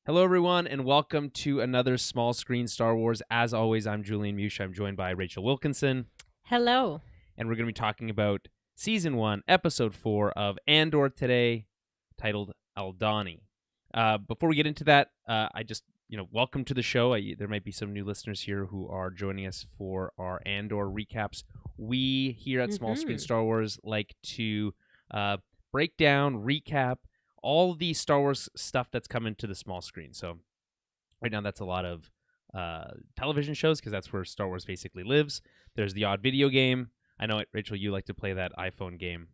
Hello, everyone, and welcome to another Small Screen Star Wars. As always, I'm Julian Mush. I'm joined by Rachel Wilkinson. Hello. And we're going to be talking about Season 1, Episode 4 of Andor today, titled Aldhani. Before we get into that, I just, welcome to the show. There might be some new listeners here who are joining us for our Andor recaps. We here at Small Screen Star Wars like to break down, recap, all the Star Wars stuff that's coming to the small screen. So right now that's a lot of television shows because that's where Star Wars basically lives. There's the odd video game. I know, Rachel, you like to play that iPhone game.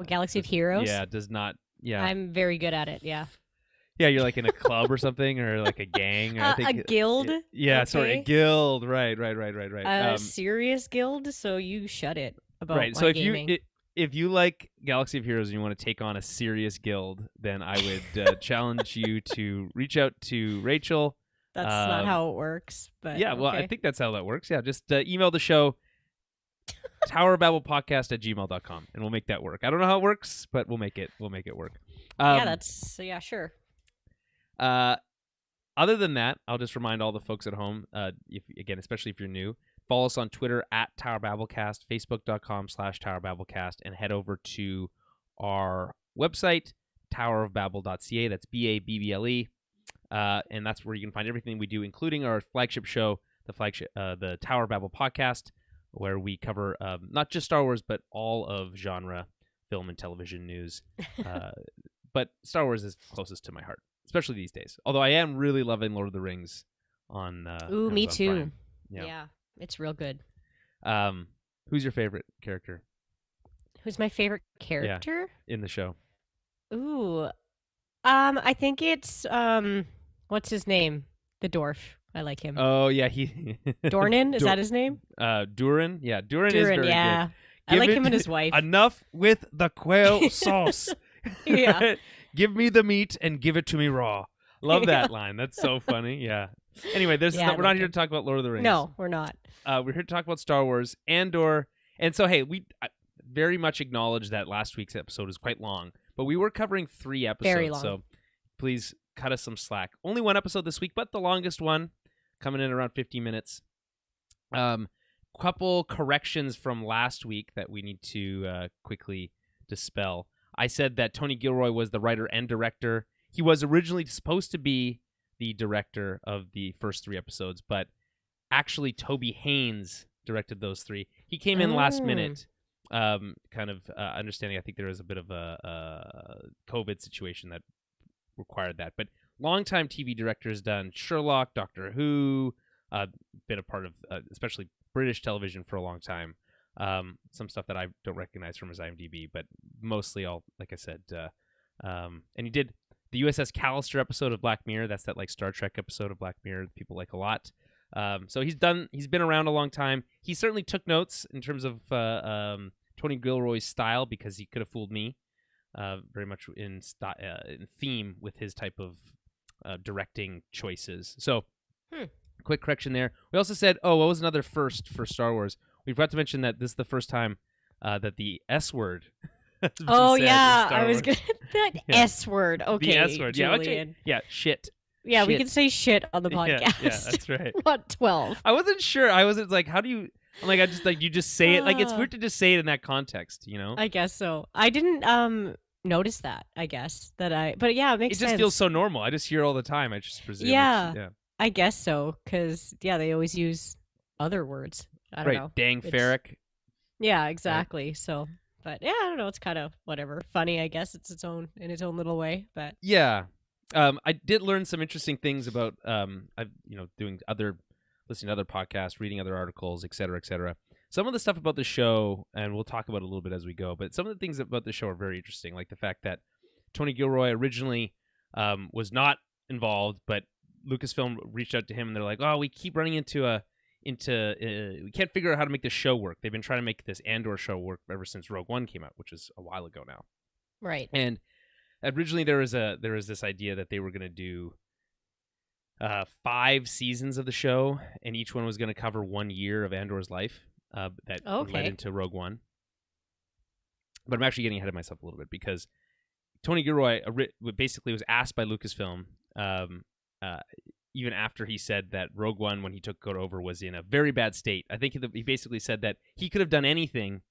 Galaxy of Heroes? Yeah, does not... Yeah. I'm very good at it, yeah. Yeah, you're like in a club or something, or like a gang. Or I think, a guild? Yeah, okay. Sorry, a guild. Right. A serious guild, so you shut it about right. my So gaming. if you like Galaxy of Heroes and you want to take on a serious guild, then I would challenge you to reach out to Rachel. That's not how it works, but yeah, well, okay. I think that's how that works. Yeah, just email the show, towerbabblepodcast@gmail.com, and we'll make that work. I don't know how it works, but we'll make it work. Sure. Other than that, I'll just remind all the folks at home, especially if you're new, follow us on Twitter @TowerBabbleCast, Facebook.com/TowerBabbleCast, and head over to our website, towerofbabble.ca. That's BABBLE. And that's where you can find everything we do, including our flagship show, the Tower Babble podcast, where we cover not just Star Wars, but all of genre, film, and television news. But Star Wars is closest to my heart, especially these days. Although I am really loving Lord of the Rings on Ooh, me Amazon too. Prime. Yeah, it's real good. Who's your favorite character? Who's my favorite character? In the show? Ooh. I think it's what's his name? The dwarf. I like him. Oh yeah, Dornan, is that his name? Durin. Yeah, Durin is very yeah. good. I like him and his wife. Enough with the quail sauce. Yeah. Give me the meat and give it to me raw. Love that line. That's so funny. Yeah. Anyway, we're not here to talk about Lord of the Rings. No, we're not. We're here to talk about Star Wars, Andor. And so, hey, we very much acknowledge that last week's episode was quite long, but we were covering 3 episodes. Very long. So please cut us some slack. Only 1 episode this week, but the longest one, coming in around 50 minutes. Couple corrections from last week that we need to quickly dispel. I said that Tony Gilroy was the writer and director. He was originally supposed to be the director of the first 3 episodes, but actually Toby Haynes directed those 3. He came in last minute, understanding I think there was a bit of a COVID situation that required that. But longtime TV directors done Sherlock, Doctor Who, been a part of especially British television for a long time. Some stuff that I don't recognize from his IMDb, but mostly all, like I said, and he did the USS Callister episode of Black Mirror. That's that like Star Trek episode of Black Mirror that people like a lot. So he's been around a long time. He certainly took notes in terms of Tony Gilroy's style, because he could have fooled me very much in theme with his type of directing choices. So quick correction there. We also said, what was another first for Star Wars? We forgot to mention that this is the first time that the S word. Oh yeah, I was gonna that S word. Okay, the S word. Julian. Yeah, shit. Yeah, shit. We can say shit on the podcast. Yeah, that's right. What 12? I wasn't sure. I wasn't like, how do you? I'm like, I just like you just say it. Like it's weird to just say it in that context, you know? I guess so. I didn't notice that. I guess but yeah, it makes sense. It just feels so normal. I just hear it all the time. I just presume. Yeah. I guess so, because they always use other words. I don't know. Dang Ferric. Yeah, exactly. Right. So, but yeah, I don't know. It's kind of whatever. Funny, I guess. It's in its own little way. But yeah, I did learn some interesting things about listening to other podcasts, reading other articles, et cetera, et cetera. Some of the stuff about the show, and we'll talk about it a little bit as we go, but some of the things about the show are very interesting, like the fact that Tony Gilroy originally was not involved, but Lucasfilm reached out to him and they're like, we keep running into we can't figure out how to make this show work. They've been trying to make this Andor show work ever since Rogue One came out, which is a while ago now. Right. And originally there was this idea that they were going to do 5 seasons of the show, and each one was going to cover 1 year of Andor's life that led into Rogue One. But I'm actually getting ahead of myself a little bit, because Tony Gilroy basically was asked by Lucasfilm uh, even after he said that Rogue One, when he took it over, was in a very bad state. I think he basically said that he could have done anything,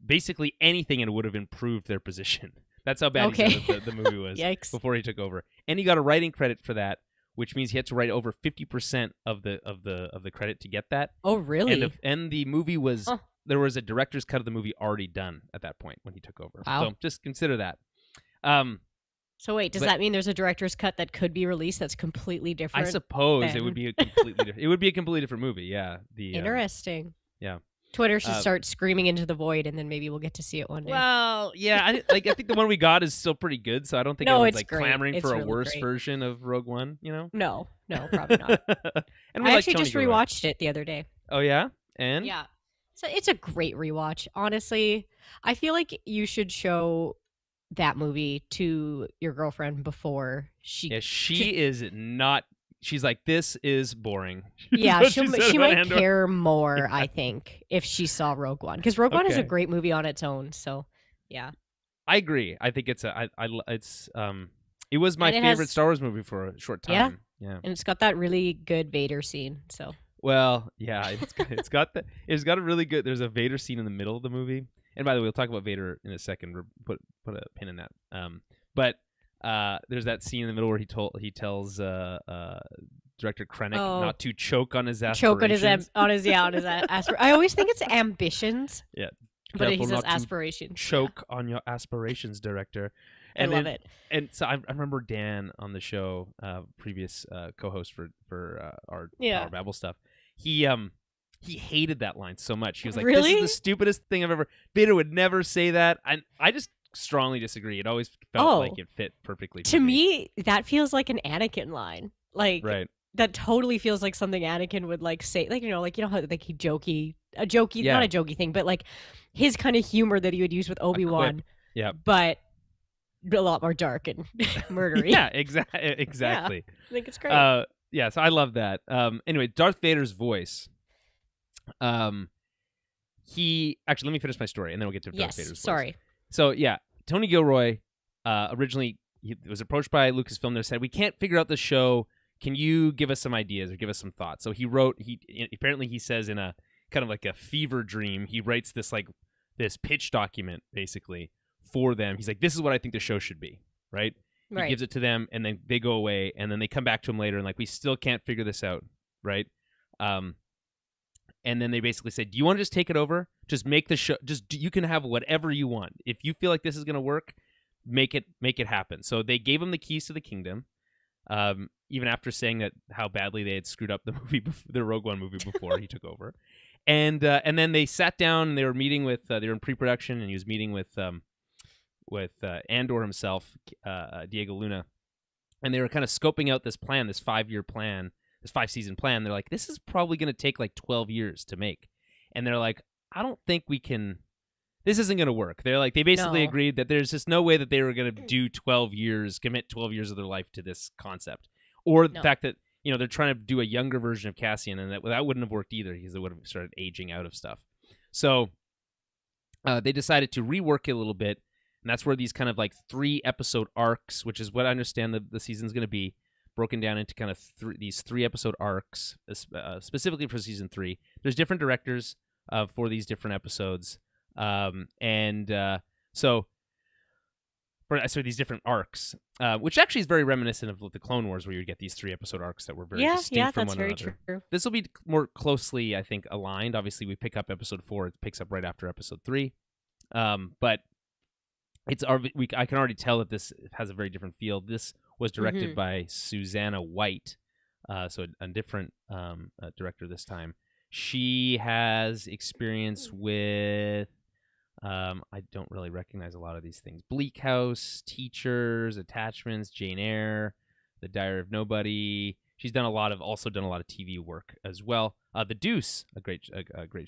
basically anything, and it would have improved their position. That's how bad he said the movie was before he took over. And he got a writing credit for that, which means he had to write over 50% of the credit to get that. Oh, really? And the movie was there was a director's cut of the movie already done at that point when he took over. Wow. So just consider that. So wait, does that mean there's a director's cut that could be released that's completely different? I suppose it would be a completely different. It would be a completely different movie. Yeah. Interesting. Yeah. Twitter should start screaming into the void, and then maybe we'll get to see it one day. Well, yeah, I think the one we got is still pretty good, so I don't think anyone's like clamoring for a worse version of Rogue One. You know? No, probably not. And I actually just rewatched it the other day. Oh yeah, and yeah, so it's a great rewatch. Honestly, I feel like you should show that movie to your girlfriend before she. Yeah, she is not. She's like, this is boring. Yeah, she might care more, I think, if she saw Rogue One, because Rogue One is a great movie on its own. So, yeah, I agree. I think it was my favorite Star Wars movie for a short time. Yeah, and it's got that really good Vader scene. So, well, yeah, it's got a really good. There's a Vader scene in the middle of the movie, and by the way, we'll talk about Vader in a second. Put a pin in that. But. There's that scene in the middle where he tells director Krennic not to choke on his aspirations. I always think it's ambitions. Yeah, but he says aspirations. Choke on your aspirations, director. And I love it. And so I remember Dan on the show, previous co-host for our Babel stuff. He hated that line so much. He was like, really? "This is the stupidest thing I've ever." Vader would never say that. I just strongly disagree. It always felt like it fit perfectly to me. That feels like an Anakin line, like that totally feels like something Anakin would like say, like how like not a jokey thing, but like his kind of humor that he would use with Obi-Wan, but a lot more dark and murdery. Yeah, exactly. Yeah, I think it's great. So I love that. Anyway, Darth Vader's voice. He actually, let me finish my story and then we'll get to Darth Vader's voice. Sorry. So yeah, Tony Gilroy originally he was approached by Lucasfilm. They said, "We can't figure out the show. Can you give us some ideas or give us some thoughts?" So he wrote. Apparently he says in a kind of like a fever dream, he writes this pitch document basically for them. He's like, "This is what I think the show should be." Right. He gives it to them, and then they go away, and then they come back to him later, and like, "We still can't figure this out." Right. And then they basically said, "Do you want to just take it over? Just make the show. You can have whatever you want. If you feel like this is going to work, make it happen." So they gave him the keys to the kingdom, even after saying that how badly they had screwed up the Rogue One movie before he took over. And then they sat down. And they were meeting with. They were in pre-production, and he was meeting with Andor himself, Diego Luna, and they were kind of scoping out this plan, this 5-year plan. This 5-season plan. They're like, this is probably going to take like 12 years to make. And they're like, I don't think we can, this isn't going to work. They're like, they basically agreed that there's just no way that they were going to do 12 years, commit 12 years of their life to this concept. Or the fact that, they're trying to do a younger version of Cassian, and that wouldn't have worked either because it would have started aging out of stuff. So they decided to rework it a little bit. And that's where these kind of like 3-episode arcs, which is what I understand the season's going to be, broken down into kind of these 3-episode arcs, specifically for season 3. There's different directors for these different episodes, so these different arcs, which actually is very reminiscent of the Clone Wars, where you would get these 3-episode arcs that were very distinct from one another. True. This will be more closely, I think, aligned. Obviously, we pick up episode 4; it picks up right after episode 3, but I can already tell that this has a very different feel. This was directed by Susanna White, so a different director this time. She has experience with, I don't really recognize a lot of these things: Bleak House, Teachers, Attachments, Jane Eyre, The Diary of Nobody. She's also done a lot of TV work as well. The Deuce, a great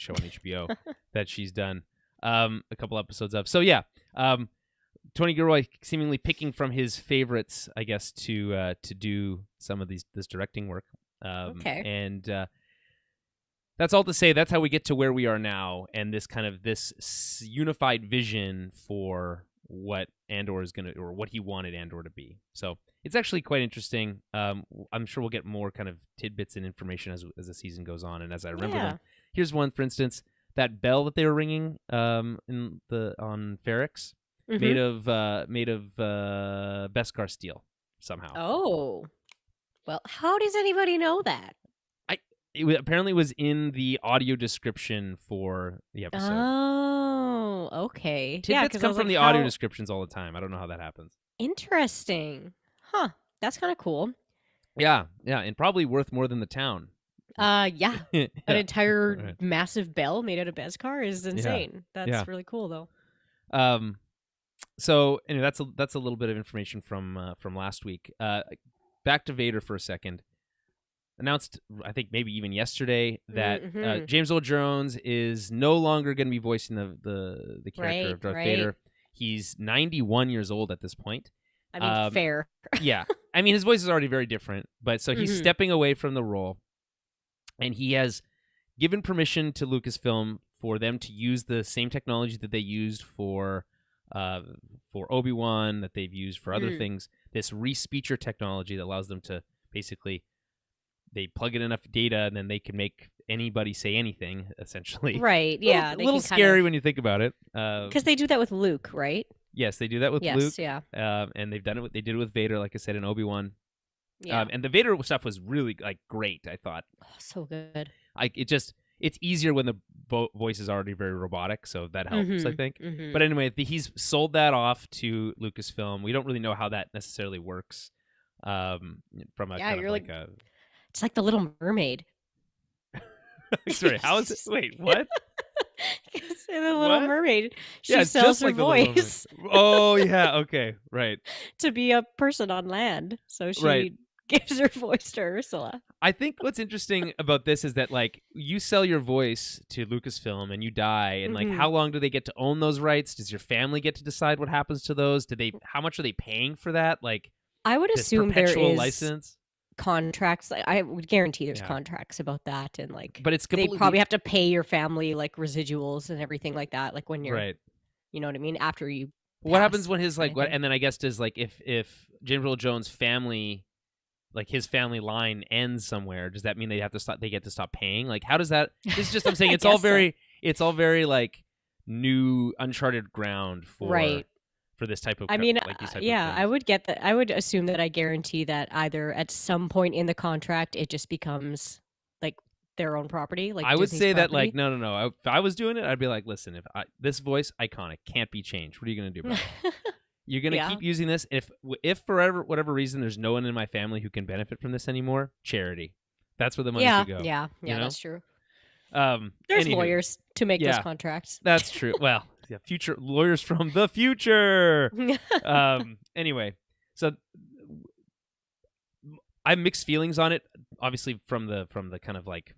show on HBO that she's done a couple episodes of. So yeah. Tony Gilroy seemingly picking from his favorites, I guess, to do some of this directing work. And that's all to say. That's how we get to where we are now, and this kind of this unified vision for what Andor is gonna, or what he wanted Andor to be. So it's actually quite interesting. I'm sure we'll get more kind of tidbits and information as the season goes on and as I remember them. Here's one, for instance, that bell that they were ringing on Ferrix, made of Beskar steel somehow. Oh, well, how does anybody know that? Apparently was in the audio description for the episode. Oh, okay. Tidbits come from the audio descriptions all the time. I don't know how that happens. Interesting. Huh. That's kind of cool. Yeah, and probably worth more than the town. Yeah. An entire massive bell made out of Beskar is insane. That's really cool, though. So anyway, that's a little bit of information from last week. Back to Vader for a second. Announced, I think maybe even yesterday, that James Earl Jones is no longer going to be voicing the character of Darth Vader. He's 91 years old at this point. I mean, fair. Yeah. I mean, his voice is already very different, but so he's stepping away from the role, and he has given permission to Lucasfilm for them to use the same technology that they used for Obi-Wan, that they've used for other things, this re-speecher technology that allows them to basically, they plug in enough data and then they can make anybody say anything, essentially. Right, yeah. A little scary when you think about it. Because they do that with Luke, right? Yes, they do that with Luke. Yeah. And they've done it. They did it with Vader, like I said, in Obi-Wan. Yeah. And the Vader stuff was really great, I thought. Oh, so good. It's easier when the voice is already very robotic, so that helps, I think. But anyway, he's sold that off to Lucasfilm. We don't really know how that necessarily works. From a kind of a... It's like the Little Mermaid. Sorry, how is it? Wait, what? In the Little Mermaid, she sells just her like voice. Oh, yeah, okay, right. To be a person on land, so she gives her voice to Ursula. I think what's interesting about this is that, like, you sell your voice to Lucasfilm and you die, and like, how long do they get to own those rights? Does your family get to decide what happens to those? How much are they paying for that? Like, I would assume there is license contracts. I would guarantee there's contracts about that, and like, but it's they probably have to pay your family like residuals and everything like that. Like when you're, you know what I mean, after you. What happens when his and then I guess does like if James Earl Jones' family, like his family line ends somewhere, does that mean they have to stop? They get to stop paying? Like, how does that? This is just I'm saying it's all very like new uncharted ground for this type of. I mean, I would get that. I would assume that I guarantee that either at some point in the contract it just becomes like their own property. Like I would Disney's say property. that like no. If I was doing it, I'd be like, listen, this voice iconic can't be changed. What are you gonna do about it? You're gonna keep using this. If for whatever reason there's no one in my family who can benefit from this anymore, charity. That's where the money should go. Yeah, that's true. There's lawyers to make those contracts. That's true. Well, future lawyers from the future. Anyway, so I have mixed feelings on it. Obviously, from the kind of like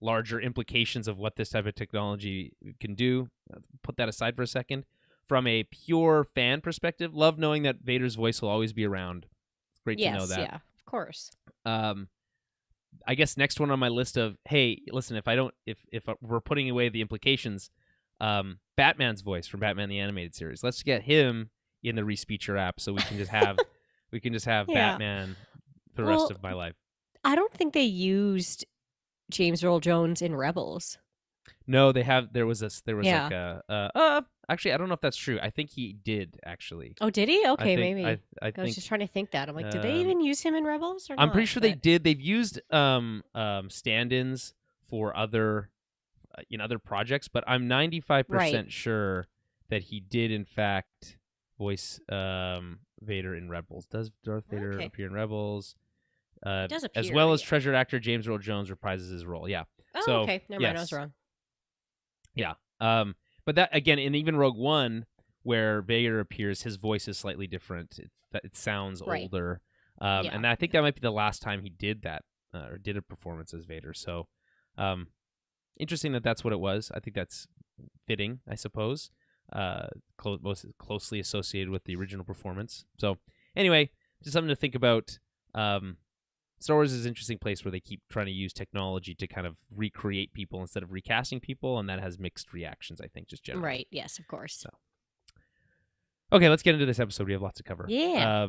larger implications of what this type of technology can do. Put that aside for a second. From a pure fan perspective, love knowing that Vader's voice will always be around. It's great to know that. Yeah, of course. I guess next one on my list of, hey, listen, if we're putting away the implications, Batman's voice from Batman the Animated Series. Let's get him in the Respeecher app so we can just have Batman the rest of my life. I don't think they used James Earl Jones in Rebels. No, they have. There was like a. Actually, I don't know if that's true. I think he did actually. Oh, did he? Okay, maybe. I was just trying to think that. I'm like, did they even use him in Rebels? Or I'm pretty sure they did. They've used stand-ins for other in other projects, but I'm 95% sure that he did in fact voice Vader in Rebels. Does Darth Vader appear in Rebels? Does appear, as well as treasured actor James Earl Jones reprises his role. Yeah. Oh, so, okay. Never mind. I was wrong. Yeah. But that again, in even Rogue One, where Vader appears, his voice is slightly different. It sounds older. And I think that might be the last time he did that or did a performance as Vader. So, interesting that that's what it was. I think that's fitting, I suppose. Most closely associated with the original performance. So, anyway, just something to think about. Star Wars is an interesting place where they keep trying to use technology to kind of recreate people instead of recasting people, and that has mixed reactions, I think, just generally. Right, yes, of course. Okay, let's get into this episode. We have lots to cover. Yeah.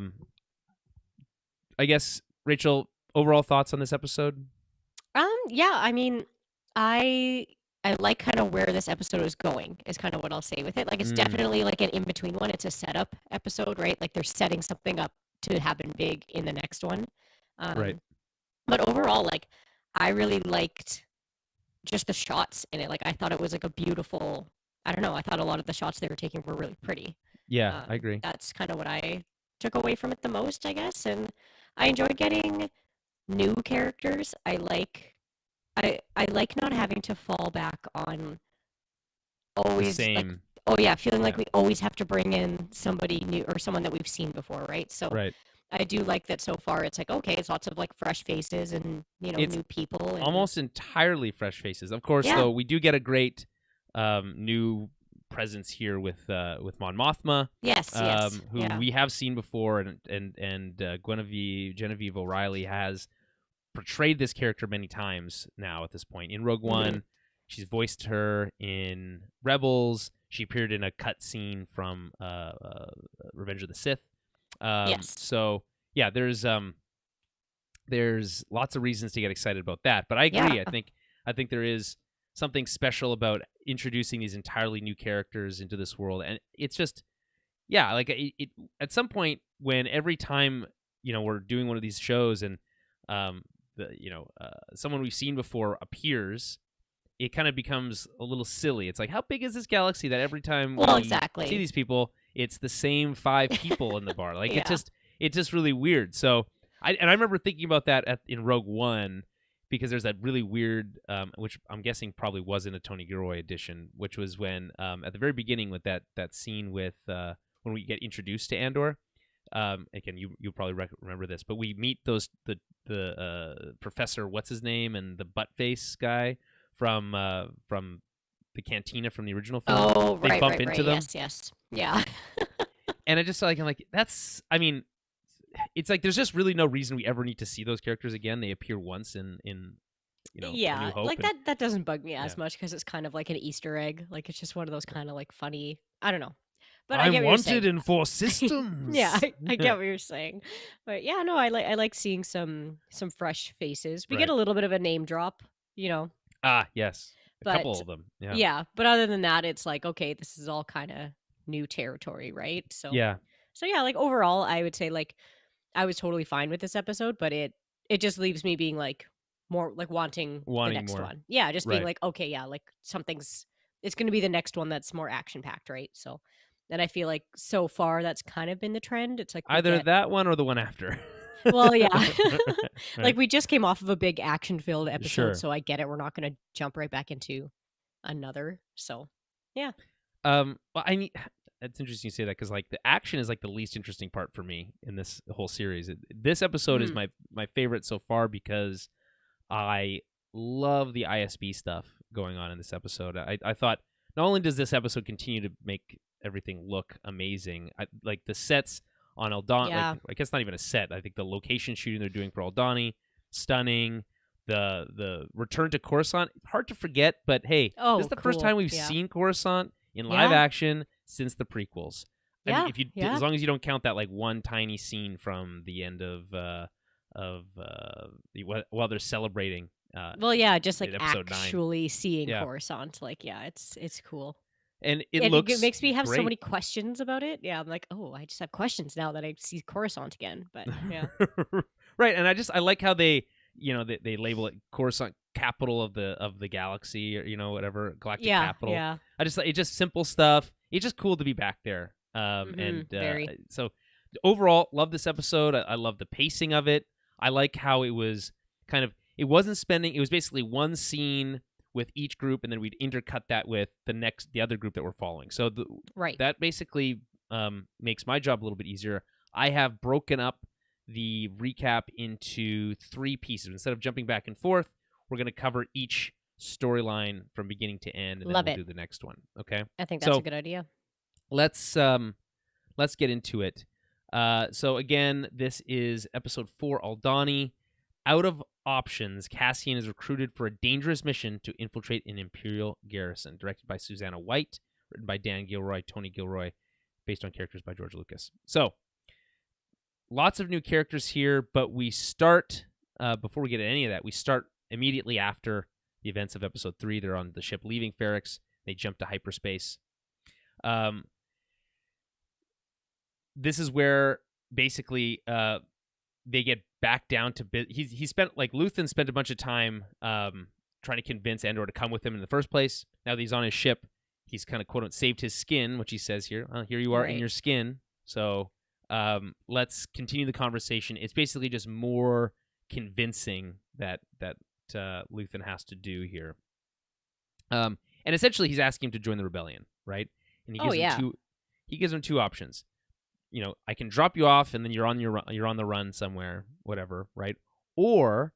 I guess, Rachel, overall thoughts on this episode? Yeah, I mean, I I like kind of where this episode is going, is kind of what I'll say with it. Like, it's definitely like an in-between one. It's a setup episode, right? Like, they're setting something up to happen big in the next one. Right. But overall, like, I really liked just the shots in it. Like, I thought it was like a beautiful, I don't know, I thought a lot of the shots they were taking were really pretty. Yeah, I agree. That's kind of what I took away from it the most, I guess. And I enjoyed getting new characters. I like not having to fall back on The always like, same. oh yeah, feeling like Yeah. we always have to bring in somebody new or someone that we've seen before, right? So Right. I do like that so far. It's like, okay, it's lots of like fresh faces and It's new people and almost entirely fresh faces. Of course, yeah, though, we do get a great new presence here with Mon Mothma, yes, who yeah, we have seen before, and Genevieve O'Reilly has portrayed this character many times now at this point. In Rogue One, she's voiced her in Rebels. She appeared in a cut scene from Revenge of the Sith. yes, So yeah, there's lots of reasons to get excited about that. But I agree. yeah, I think there is something special about introducing these entirely new characters into this world, and it's just like it at some point when every time we're doing one of these shows and someone we've seen before appears, it kind of becomes a little silly. It's like, how big is this galaxy that every time well, we exactly, see these people, it's the same 5 people in the bar? Like yeah, it's just really weird. So I remember thinking about that in Rogue One, because there's that really weird, which I'm guessing probably wasn't a Tony Gilroy edition, which was when at the very beginning with that scene with when we get introduced to Andor. Again, you probably remember this, but we meet the professor, what's his name, and the butt face guy from the cantina from the original film. oh, They right, bump right, into right, them, yes, yeah, and I just I'm like, I mean, it's like there's just really no reason we ever need to see those characters again. They appear once in A New yeah, Hope, like and that doesn't bug me yeah. as much because it's kind of like an Easter egg. Like, it's just one of those kind of like funny, I don't know, but I I'm get what you're wanted saying. in 4 systems. Yeah, I get what you're saying, but yeah, no, I like seeing some fresh faces. We get Right. a little bit of a name drop, you know, Yes, a but couple of them. Yeah. yeah, but other than that, it's like, okay, this is all kind of new territory, right? So Yeah. yeah, like overall, I would say like I was totally fine with this episode, but it just leaves me being like more like wanting the next more. one. Yeah, just being Right. like, okay, yeah, like it's going to be the next one that's more action packed, right? So, and I feel like so far that's kind of been the trend. It's like we Either get, that one or the one after. well, yeah, Right. like we just came off of a big action filled episode, Sure. so I get it. We're not going to jump right back into another. So, yeah, Well, I mean, it's interesting you say that, because like the action is like the least interesting part for me in this whole series. This episode is my favorite so far because I love the ISB stuff going on in this episode. I thought not only does this episode continue to make everything look amazing, like the sets on Aldhani. Yeah. Like, I guess not even a set. I think the location shooting they're doing for Aldhani, stunning. The return to Coruscant, hard to forget, but hey, Oh, this is the first cool. time we've Yeah. seen Coruscant in live Yeah. action since the prequels. I Yeah, mean, if you yeah. as long as you don't count that like one tiny scene from the end of while they're celebrating. Well, yeah, just like in episode 9. actually seeing Yeah. Coruscant, like, yeah, it's cool. And it And looks it makes me have so great. many questions about it. Yeah, I'm like, oh, I just have questions now that I see Coruscant again. But yeah, Right, and I like how they they label it Coruscant, capital of the galaxy, or whatever, galactic yeah, capital. yeah. I just it's just simple stuff. It's just cool to be back there. And very. so overall, love this episode. I love the pacing of it. I like how it was it was basically one scene with each group, and then we'd intercut that with the other group that we're following. So Right. that basically makes my job a little bit easier. I have broken up the recap into 3 pieces. Instead of jumping back and forth, we're going to cover each storyline from beginning to end, and Love then we'll it. do the next one. Okay. I think that's So a good idea. let's get into it. So again, this is episode 4, Aldhani. Out of options, Cassian is recruited for a dangerous mission to infiltrate an Imperial garrison. Directed by Susanna White, written by Dan Gilroy, Tony Gilroy, based on characters by George Lucas. So lots of new characters here, but we start before we get to any of that. We start immediately after the events of Episode 3. They're on the ship leaving Ferrix. They jump to hyperspace. This is where basically they get back down to he spent like Luthen spent a bunch of time trying to convince Andor to come with him in the first place. Now that he's on his ship, he's kind of quote unquote saved his skin, which he says here. Here you are in your skin. So let's continue the conversation. It's basically just more convincing that Luthen has to do here. And essentially, he's asking him to join the rebellion, right? And he gives him two options. I can drop you off, and then you're on the run somewhere, whatever, right? Or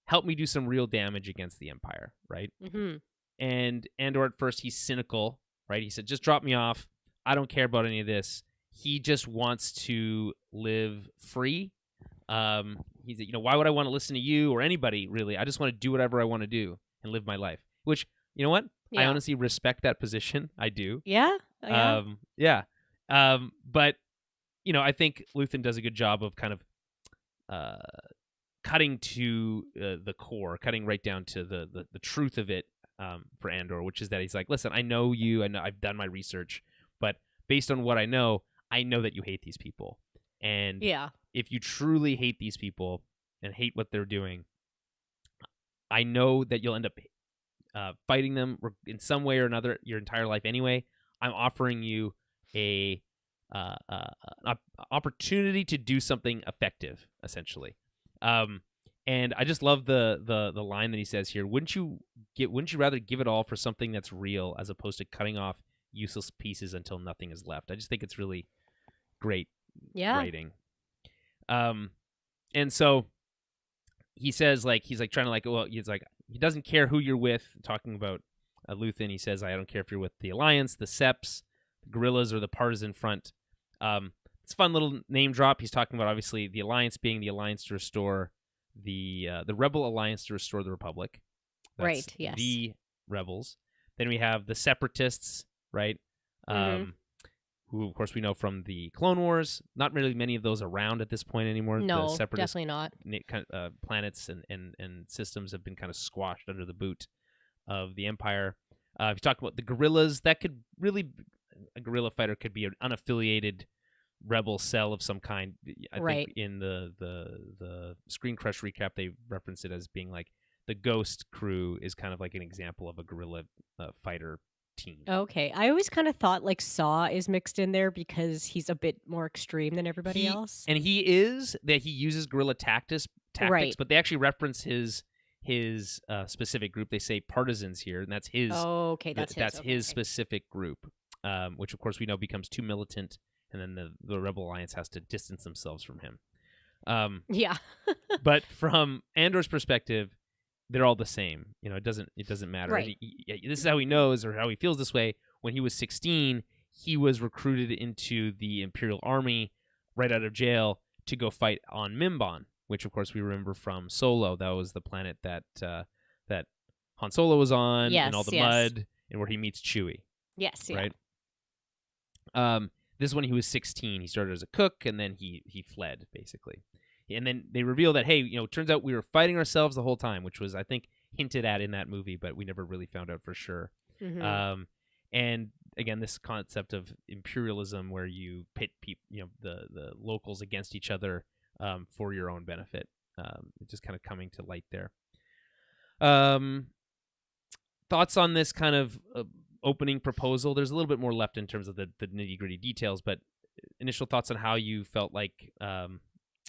help me do some real damage against the Empire, right? Mm-hmm. And Andor at first he's cynical, right? He said, "Just drop me off. I don't care about any of this." He just wants to live free. He's why would I want to listen to you or anybody really? I just want to do whatever I want to do and live my life. Which you know what? Yeah. I honestly respect that position. I do. Yeah. Yeah. But I think Luthen does a good job of kind of cutting to the core, cutting right down to the truth of it for Andor, which is that he's like, listen, I know you, I know I've done my research, but based on what I know that you hate these people. And if you truly hate these people and hate what they're doing, I know that you'll end up fighting them in some way or another your entire life anyway. I'm offering you an opportunity to do something effective, essentially. And I just love the line that he says here. Wouldn't you rather give it all for something that's real as opposed to cutting off useless pieces until nothing is left? I just think it's really great writing. And so he says he's trying to he's like, he doesn't care who you're with, talking about Luthen. He says, I don't care if you're with the Alliance, the Seps, the Guerrillas, or the Partisan Front. It's a fun little name drop. He's talking about obviously the Alliance being the Alliance to restore the Rebel Alliance to restore the Republic. That's right. Yes. The Rebels. Then we have the Separatists, right? Mm-hmm. Who of course we know from the Clone Wars. Not really many of those around at this point anymore. No, the Separatist definitely not. Planets and systems have been kind of squashed under the boot of the Empire. If you talk about the guerrillas, that could really, a guerrilla fighter could be an unaffiliated rebel cell of some kind. I think in the Screen Crush recap, they reference it as being like the Ghost crew is kind of like an example of a guerrilla fighter team. Okay. I always kind of thought Saw is mixed in there because he's a bit more extreme than everybody else. And he uses guerrilla tactics, but they actually reference his specific group. They say partisans here, and that's his. Oh, okay, that's his specific group, which of course we know becomes too militant, and then the Rebel Alliance has to distance themselves from him. Yeah. But from Andor's perspective, they're all the same. It doesn't matter. Right. This is how he knows or how he feels this way. When he was 16, he was recruited into the Imperial Army right out of jail to go fight on Mimban, which of course we remember from Solo. That was the planet that Han Solo was on, and all the mud, and where he meets Chewie. Yes. Yeah. Right. This is when he was 16. He started as a cook, and then he fled basically. And then they reveal that, hey, turns out we were fighting ourselves the whole time, which was, I think, hinted at in that movie, but we never really found out for sure. Mm-hmm. And again, this concept of imperialism, where you pit the locals against each other for your own benefit, just kind of coming to light there. Thoughts on this kind of opening proposal? There's a little bit more left in terms of the nitty gritty details, but initial thoughts on how you felt like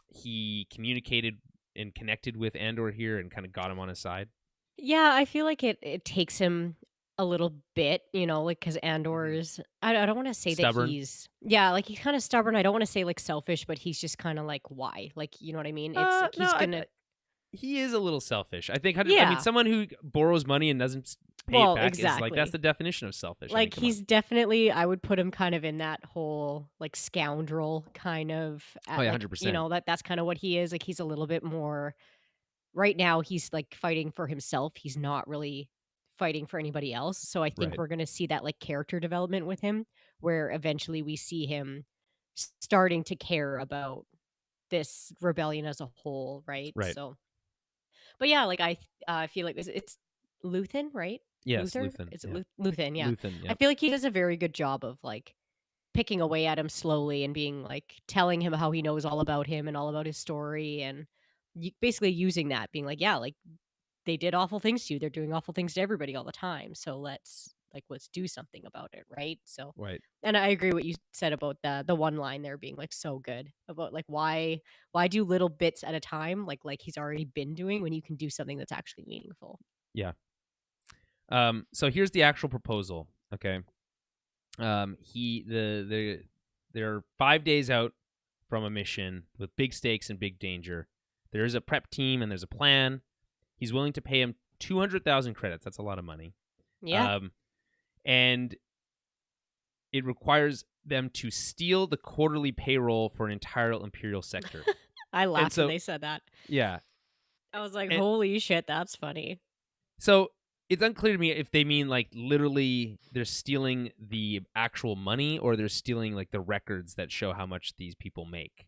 he communicated and connected with Andor here and kind of got him on his side. Yeah, I feel like it takes him a little bit, because Andor's, I don't want to say stubborn. That he's, he's kind of stubborn. I don't want to say selfish, but he's just kind of why? You know what I mean? It's he is a little selfish. I think. I mean, someone who borrows money and doesn't pay it back is that's the definition of selfish. He's definitely, I would put him kind of in that whole scoundrel kind of. 100%. That's kind of what he is. He's a little bit more. Right now, he's fighting for himself. He's not really fighting for anybody else. So I think Right. we're going to see that like character development with him, where eventually we see him starting to care about this rebellion as a whole, right? Right. So, but yeah, like I feel like it's Luthen, right? Yes, Luther? Luthen. Is it Yeah. Luthen? Yeah. Luthen. I Yep. feel like he does a very good job of like picking away at him slowly and being like telling him how he knows all about him and all about his story and basically using that, being like, yeah, like they did awful things to you. They're doing awful things to everybody all the time. So let's do something about it, right? So, Right. and I agree what you said about the one line there being like so good about like why do little bits at a time like he's already been doing when you can do something that's actually meaningful. Yeah. So here's the actual proposal. Okay. They're 5 days out from a mission with big stakes and big danger. There is a prep team and there's a plan. He's willing to pay him 200,000 credits. That's a lot of money. Yeah. And it requires them to steal the quarterly payroll for an entire Imperial sector. I laughed so- when they said that. Yeah. I was like, And- holy shit, that's funny. So it's unclear to me if they mean like literally they're stealing the actual money or they're stealing like the records that show how much these people make.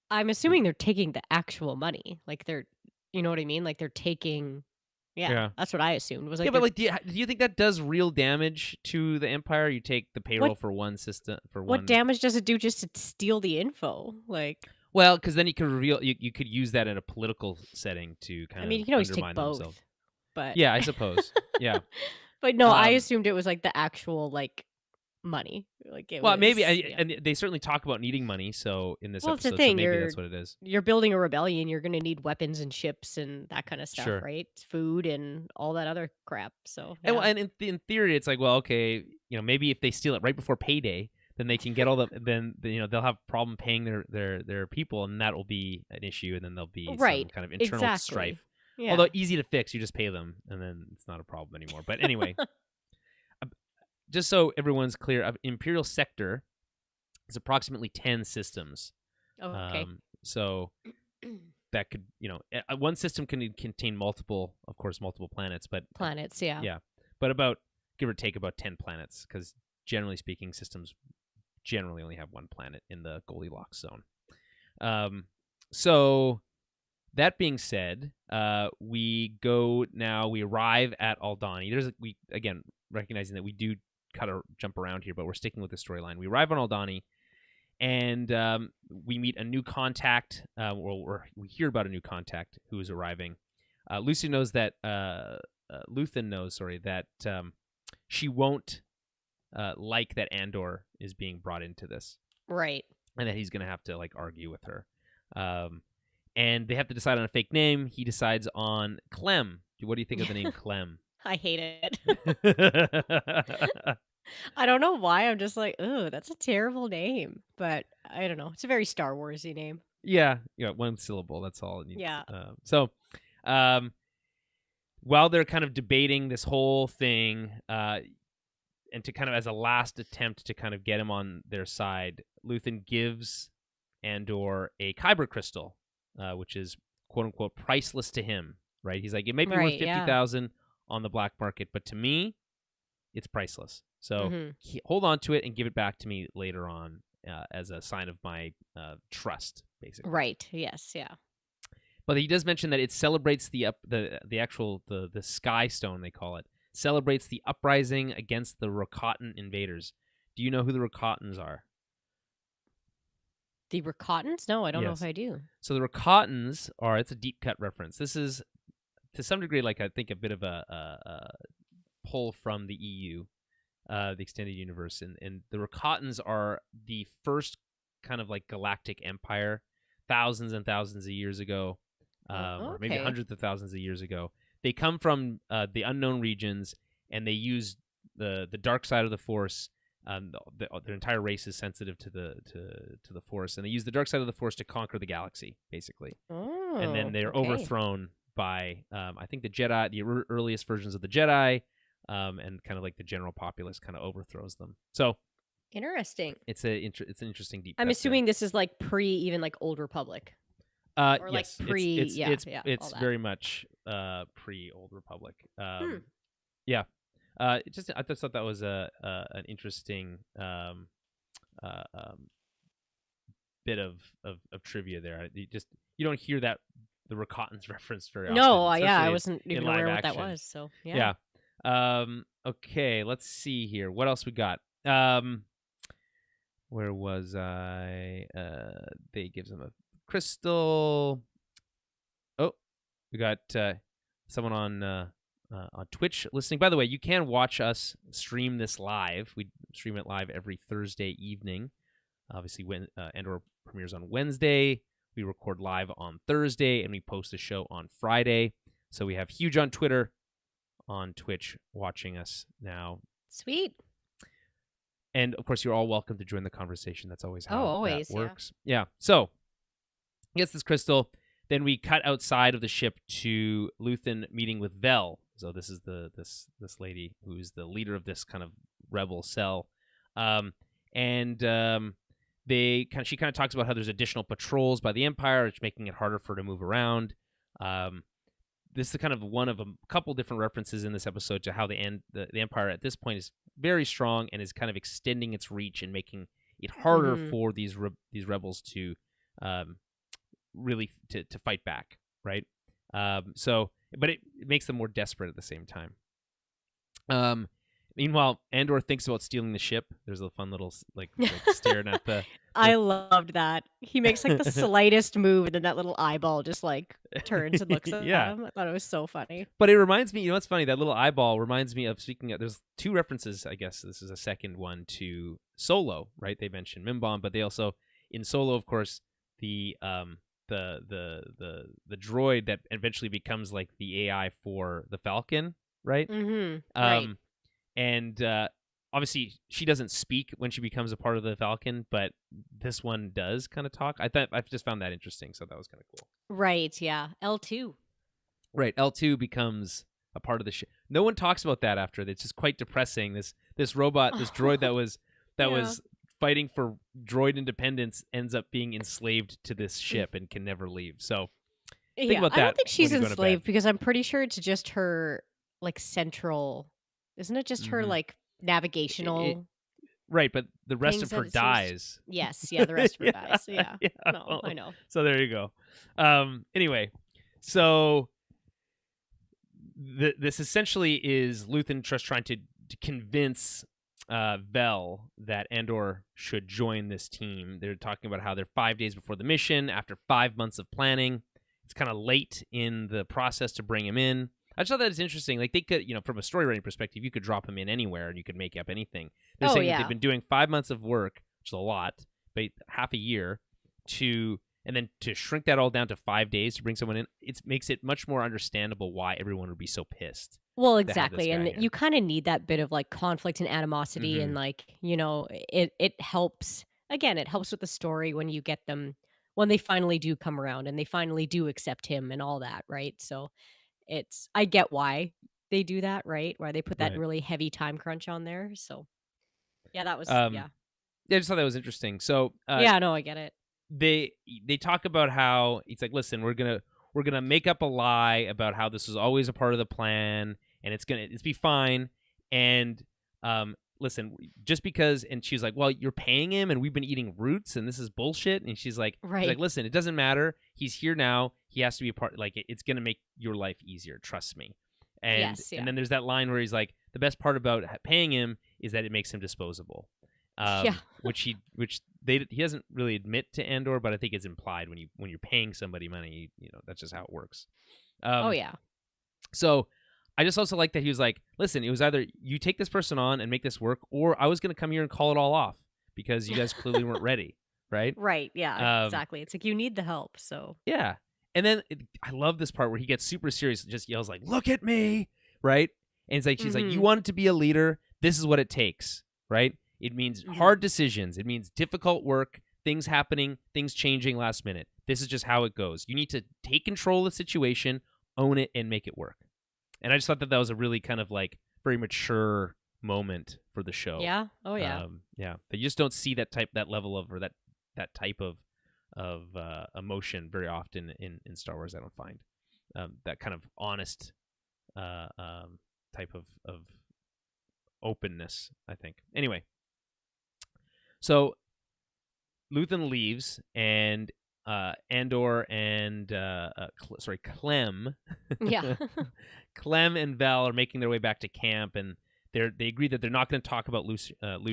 I'm assuming they're taking the actual money. Like they're, you know what I mean? Like they're taking, Yeah. that's what I assumed. Was like, Yeah, but like, do you think that does real damage to the Empire? You take the payroll for one system for one. what damage does it do just to steal the info? Like, Well, because then you could reveal you could use that in a political setting to kind I mean, of you can always undermine take both, themselves. but Yeah, I suppose. Yeah. but no, I assumed it was like the actual like money. Like it Well, was, maybe, yeah. and they certainly talk about needing money. So in this Well, it's the episode, thing, so maybe that's what it is. You're building a rebellion. You're going to need weapons and ships and that kind of stuff, Sure. right? Food and all that other crap. So, And, yeah. well, and in theory, it's like, well, okay, maybe if they steal it right before payday, then they can get all the then they'll have a problem paying their people, and that will be an issue, and then there'll be some kind of internal strife. Yeah. Although easy to fix, you just pay them, and then it's not a problem anymore. But anyway, just so everyone's clear, an Imperial sector is approximately 10 systems. Okay. So that could, one system can contain multiple planets, but Planets, yeah. yeah, but about give or take about 10 planets, because generally speaking, systems generally only have one planet in the Goldilocks zone. So that being said, we arrive at Aldhani. Again, recognizing that we do kind of jump around here, but we're sticking with the storyline. We arrive on Aldhani, and we meet a new contact. We hear about a new contact who is arriving. Luthen knows that she won't like that Andor is being brought into this, Right. and that he's going to have to like argue with her. And they have to decide on a fake name. He decides on Clem. What do you think of the name Clem? I hate it. I don't know why. I'm just like, ooh, that's a terrible name. But I don't know. It's a very Star Warsy name. Yeah, one syllable. That's all it needs. Yeah. While they're kind of debating this whole thing, and to kind of as a last attempt to kind of get him on their side, Luthen gives Andor a kyber crystal, which is quote unquote priceless to him. Right? He's like, it might be worth 50,000 on the black market, but to me, it's priceless. So hold on to it and give it back to me later on as a sign of my trust, basically. Right. Yes. Yeah. But he does mention that it celebrates the Sky Stone, they call it, celebrates the uprising against the Rakatan invaders. Do you know who the Rakatans are? The Rakatans? No, I don't know Yes. if I do. So the Rakatans are, it's a deep cut reference. This is, to some degree, like I think a bit of a pull from the EU, the extended universe. And the Rakatans are the first kind of like galactic empire thousands and thousands of years ago. Or maybe hundreds of thousands of years ago. They come from the unknown regions, and they use the dark side of the Force. Their entire race is sensitive to the Force, and they use the dark side of the Force to conquer the galaxy, basically. Oh, and then they're overthrown by, I think, the Jedi, the earliest versions of the Jedi, and kind of like the general populace kind of overthrows them. So interesting. it's an interesting deep. I'm assuming this is like even like Old Republic. Or yes, like pre, it's all that. very much pre Old Republic. Yeah. I just thought that was an interesting uh, um, bit of trivia there. You don't hear the Rakatans reference very often, No, yeah, I especially wasn't in even live aware what that action. was. So yeah. Yeah. Okay, let's see here. What else we got? Where was I? They gives them a crystal. Oh, we got someone on Twitch listening. By the way, you can watch us stream this live. We stream it live every Thursday evening. Obviously, when Andor premieres on Wednesday, we record live on Thursday, and we post the show on Friday. So we have Huge on Twitter, on Twitch, watching us now. Sweet. And of course, you're all welcome to join the conversation. That's always how always, that works. Yeah. So he gets this crystal. Then we cut outside of the ship to Luthen meeting with Vel. So this is this lady who's the leader of this kind of rebel cell, and she kind of talks about how there's additional patrols by the Empire, which making it harder for her to move around. This is kind of one of a couple different references in this episode to how the Empire at this point is very strong and is kind of extending its reach and making it harder for these rebels to really to fight back, right? But it makes them more desperate at the same time. Meanwhile, Andor thinks about stealing the ship. There's a fun little like staring at the. I loved that. He makes like the slightest move, and then that little eyeball just like turns and looks at him. I thought it was so funny. But it reminds me, what's funny? That little eyeball reminds me of there's two references. I guess this is a second one to Solo, right? They mentioned Mimbomb, but they also in Solo, of course, the droid that eventually becomes like the AI for the Falcon, right? Right. And obviously she doesn't speak when she becomes a part of the Falcon, but this one does kind of talk. I just found that interesting, so that was kind of cool. Right, yeah. L2. Right, L2 becomes a part of the ship. No one talks about that after. It's just quite depressing. This robot, this droid that was fighting for droid independence ends up being enslaved to this ship and can never leave. So think about that. I don't think she's enslaved because I'm pretty sure it's just her like central. Isn't it just her like navigational? Right, but the rest of her dies. Yes, yeah, the rest of her dies. Yeah. No, I know. So there you go. Anyway, so this essentially is Luthen just trying to convince Vel that Andor should join this team. They're talking about how they're 5 days before the mission, after 5 months of planning. It's kind of late in the process to bring him in. I just thought that was interesting. Like they could, from a story writing perspective, you could drop him in anywhere and you could make up anything. They're saying that they've been doing 5 months of work, which is a lot, but half a year, and then to shrink that all down to 5 days to bring someone in, it makes it much more understandable why everyone would be so pissed. Well, exactly. And you kind of need that bit of like conflict and animosity and like, it helps. Again, it helps with the story when you get them, when they finally do come around and they finally do accept him and all that, right? So I get why they do that, right? Why they put that really heavy time crunch on there. So yeah, that was, yeah. I just thought that was interesting. So yeah, no, I get it. They talk about how it's like, listen, we're gonna make up a lie about how this was always a part of the plan, and it's be fine. And listen, just because, and she's like, well, you're paying him, and we've been eating roots, and this is bullshit. And she's like, listen, it doesn't matter. He's here now. He has to be a part. Like, it's gonna make your life easier. Trust me. And and then there's that line where he's like, the best part about paying him is that it makes him disposable. Which he doesn't really admit to Andor, but I think it's implied when you're paying somebody money, that's just how it works. Oh yeah. So I just also like that he was like, listen, it was either you take this person on and make this work, or I was going to come here and call it all off because you guys clearly weren't ready, right? Right. Yeah. Exactly. It's like you need the help. So yeah. And then I love this part where he gets super serious and just yells like, "Look at me!" Right? And it's like she's like, "You wanted to be a leader. This is what it takes." Right? It means hard decisions. It means difficult work, things happening, things changing last minute. This is just how it goes. You need to take control of the situation, own it, and make it work. And I just thought that was a really kind of like very mature moment for the show. Yeah. Oh yeah. Yeah. But you just don't see that level of, or that type of emotion very often in Star Wars. I don't find that kind of honest type of openness, I think. Anyway, so Luthen leaves, and Andor and Clem, Yeah. Clem and Val are making their way back to camp, and they agree that they're not going to talk about Luthen. Why do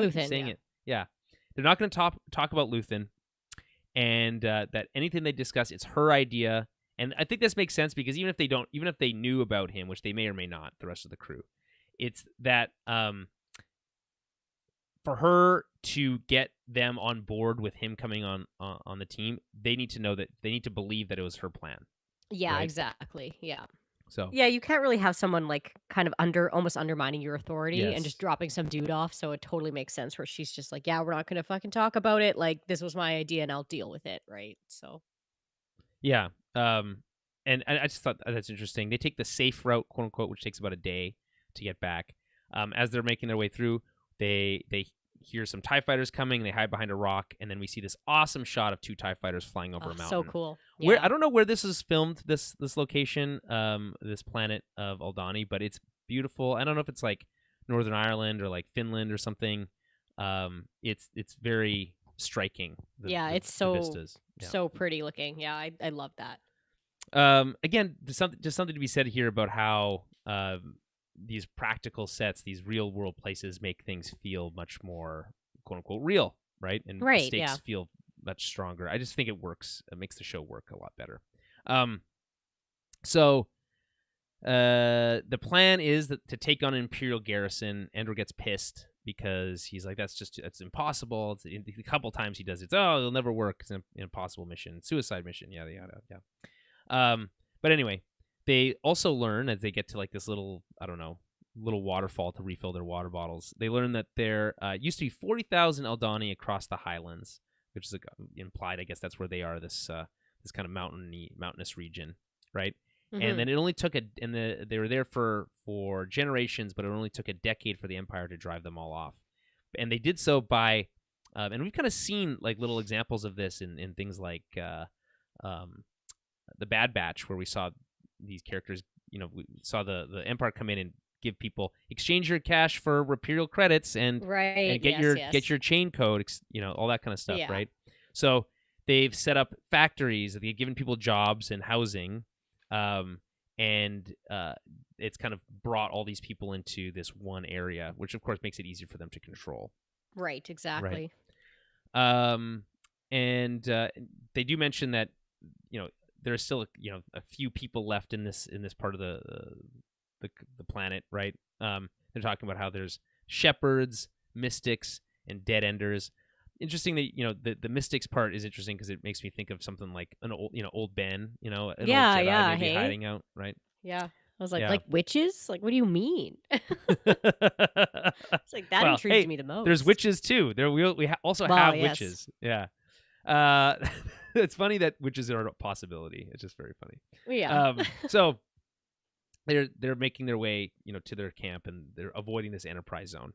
I keep Luthen, saying yeah. it? Yeah, they're not going to talk about Luthen, and that anything they discuss, it's her idea. And I think this makes sense because even if they knew about him, which they may or may not, the rest of the crew, it's that for her to get them on board with him coming on the team, they need to know that they need to believe that it was her plan. Yeah, right? exactly. Yeah. So Yeah, you can't really have someone like kind of almost undermining your authority and just yes, dropping some dude off. So it totally makes sense where she's just like, yeah, we're not going to fucking talk about it. Like, this was my idea and I'll deal with it. Right. So, yeah. And I just thought that's interesting. They take the safe route, quote unquote, which takes about a day to get back. As they're making their way through, they hear some TIE fighters coming. They hide behind a rock, and then we see this awesome shot of two TIE fighters flying over a mountain. so cool. Where Yeah. I don't know where this is filmed, this location, this planet of Aldhani, but it's beautiful. I don't know if it's like Northern Ireland or like Finland or something. It's very striking. Yeah. It's the so, vistas. Yeah. so pretty looking. Yeah. I love that. Again, there's something to be said here about how these practical sets, these real world places, make things feel much more quote unquote real, right? And the Right. stakes Yeah. feel much stronger. I just think it works. It makes the show work a lot better. So the plan is to take on an Imperial garrison. Andor gets pissed because he's like, that's impossible. A couple times he does it. It'll never work. It's an impossible mission, suicide mission. Yeah. But anyway, they also learn as they get to like this little waterfall to refill their water bottles. They learn that there used to be 40,000 Aldhani across the Highlands, which is implied. I guess that's where they are. This kind of mountainous region, right? And then it only took they were there for generations, but it only took a decade for the Empire to drive them all off. And they did so by, and we've kind of seen like little examples of this in things like the Bad Batch, where we saw these characters, we saw the Empire come in and give people, exchange your cash for Imperial credits and get your chain code, all that kind of stuff, right? So they've set up factories, they've given people jobs and housing, and it's kind of brought all these people into this one area, which of course makes it easier for them to control. Right, exactly. Right. And they do mention that there are still a few people left in this part of the planet, right? They're talking about how there's shepherds, mystics, and dead enders. Interesting that the mystics part is interesting because it makes me think of something like an old Ben, an old Jedi maybe hiding out, right? Yeah. I was like witches? Like, what do you mean? It's like that intrigued me the most. There's witches too. We also have witches. Yeah. It's funny that witches are a possibility. It's just very funny. Yeah. So they're making their way, to their camp, and they're avoiding this Enterprise zone.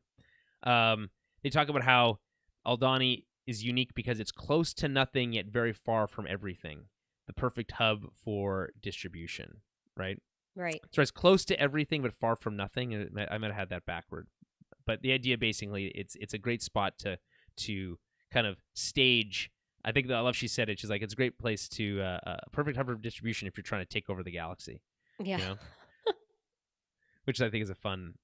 They talk about how Aldhani is unique because it's close to nothing yet very far from everything. The perfect hub for distribution, right? Right. So it's close to everything but far from nothing. I might have had that backward, but the idea basically it's a great spot to kind of stage. I think I love she said it. She's like, it's a great place to perfect hub for distribution if you're trying to take over the galaxy. Yeah. Which I think is a fun,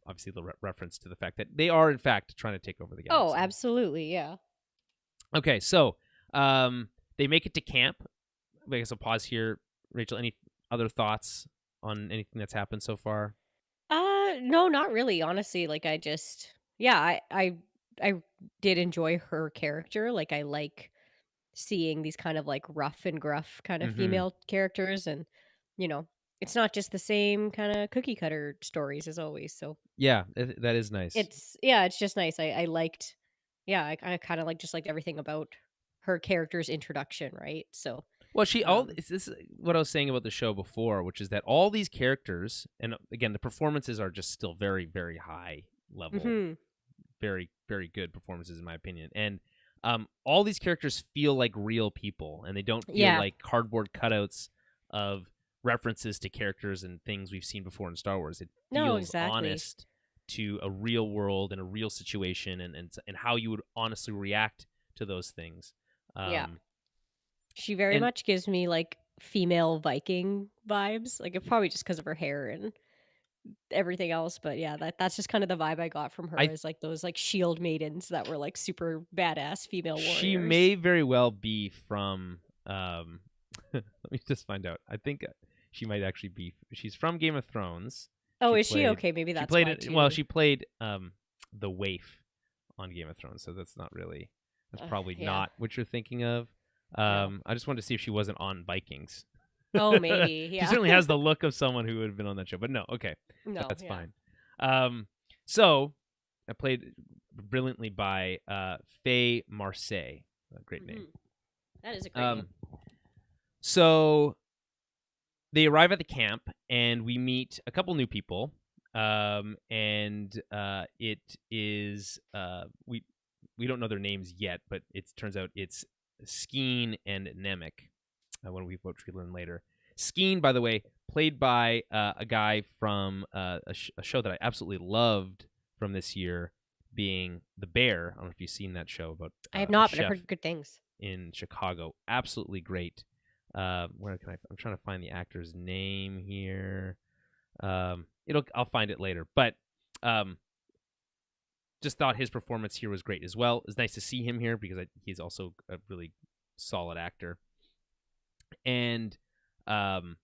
obviously, the reference to the fact that they are in fact trying to take over the galaxy. Oh, absolutely, yeah. Okay, so they make it to camp. I guess I'll pause here. Rachel, any other thoughts on anything that's happened so far? No, not really. Honestly, like I did enjoy her character. Like I like seeing these kind of like rough and gruff kind of female characters, and it's not just the same kind of cookie cutter stories as always. So yeah, that is nice. It's just nice. I liked, I kind of liked everything about her character's introduction, right? So well, this is what I was saying about the show before, which is that all these characters, and again, the performances are just still very, very high level, very, very good performances in my opinion, and all these characters feel like real people, and they don't feel like cardboard cutouts of references to characters and things we've seen before in Star Wars. It No, feels exactly. honest to a real world and a real situation, and how you would honestly react to those things. Yeah. She very And much gives me like female Viking vibes. Like it's probably just because of her hair and everything else, but yeah, that's just kind of the vibe I got from her I as like those like shield maidens that were like super badass female she warriors. may very well be from let me just find out. I think she might actually be. She's from Game of Thrones. Oh, She is she? played. Okay, maybe She that's played why it. Well, too. she played the waif on Game of Thrones, so that's not really. That's probably Yeah. not what you're thinking of. No. I just wanted to see if she wasn't on Vikings. Oh, maybe. She Yeah. certainly has the look of someone who would have been on that show, but no. Okay, No, that's yeah. fine. So I played brilliantly by Faye Marseille. A great name. That is a great name. So they arrive at the camp, and we meet a couple new people. It is we don't know their names yet, but it turns out it's Skein and Nemec. When we learn later, Skeen, by the way, played by a guy from a show that I absolutely loved from this year, being The Bear. I don't know if you've seen that show about. I have not, a but I've chef heard good things. in Chicago. Absolutely great. Where can I'm trying to find the actor's name here. I'll find it later. But just thought his performance here was great as well. It's nice to see him here because he's also a really solid actor. And one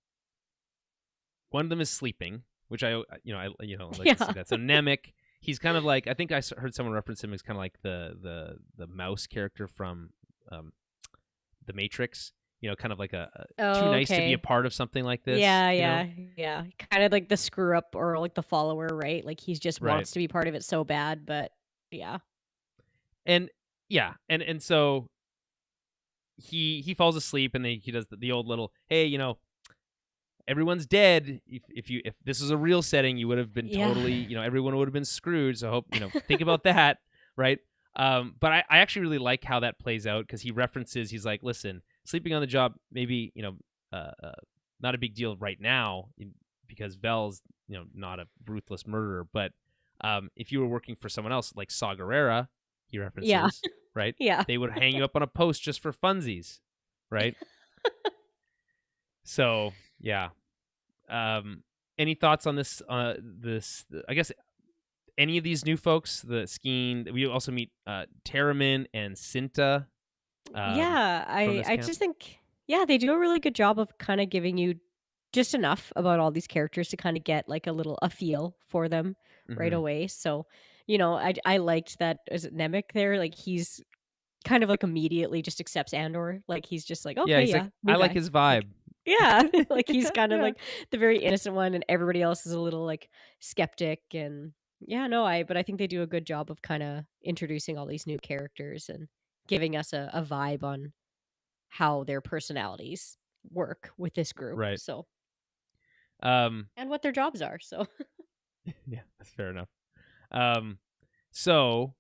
of them is sleeping, which I like to see that. So Nemec, he's kind of like, I think I heard someone reference him as kind of like the mouse character from The Matrix. Kind of like too nice to be a part of something like this. Yeah. Kind of like the screw up or like the follower, right? Like he just Right. wants to be part of it so bad, but yeah. And so he falls asleep, and then he does the old little, hey, everyone's dead. If this is a real setting, you would have been totally, everyone would have been screwed. So I hope, think about that, right? But I actually really like how that plays out, because he's like, listen, sleeping on the job, maybe, not a big deal right now, because Vel's, not a ruthless murderer. But if you were working for someone else, like Saw Gerrera, he references, right? Yeah. They would hang you up on a post just for funsies, right? So, yeah. Any thoughts on this? I guess any of these new folks, the Skeen. We also meet Terramin and Cinta. I just think they do a really good job of kind of giving you just enough about all these characters to kind of get like a feel for them right away. So, I liked that. Is it Nemec there? Like he's kind of like immediately just accepts Andor. Like he's just like, okay, he's like, I like his vibe. like he's kind of like the very innocent one, and everybody else is a little like skeptic. And but I think they do a good job of kind of introducing all these new characters and giving us a vibe on how their personalities work with this group. Right. So, and what their jobs are. So, yeah, that's fair enough. So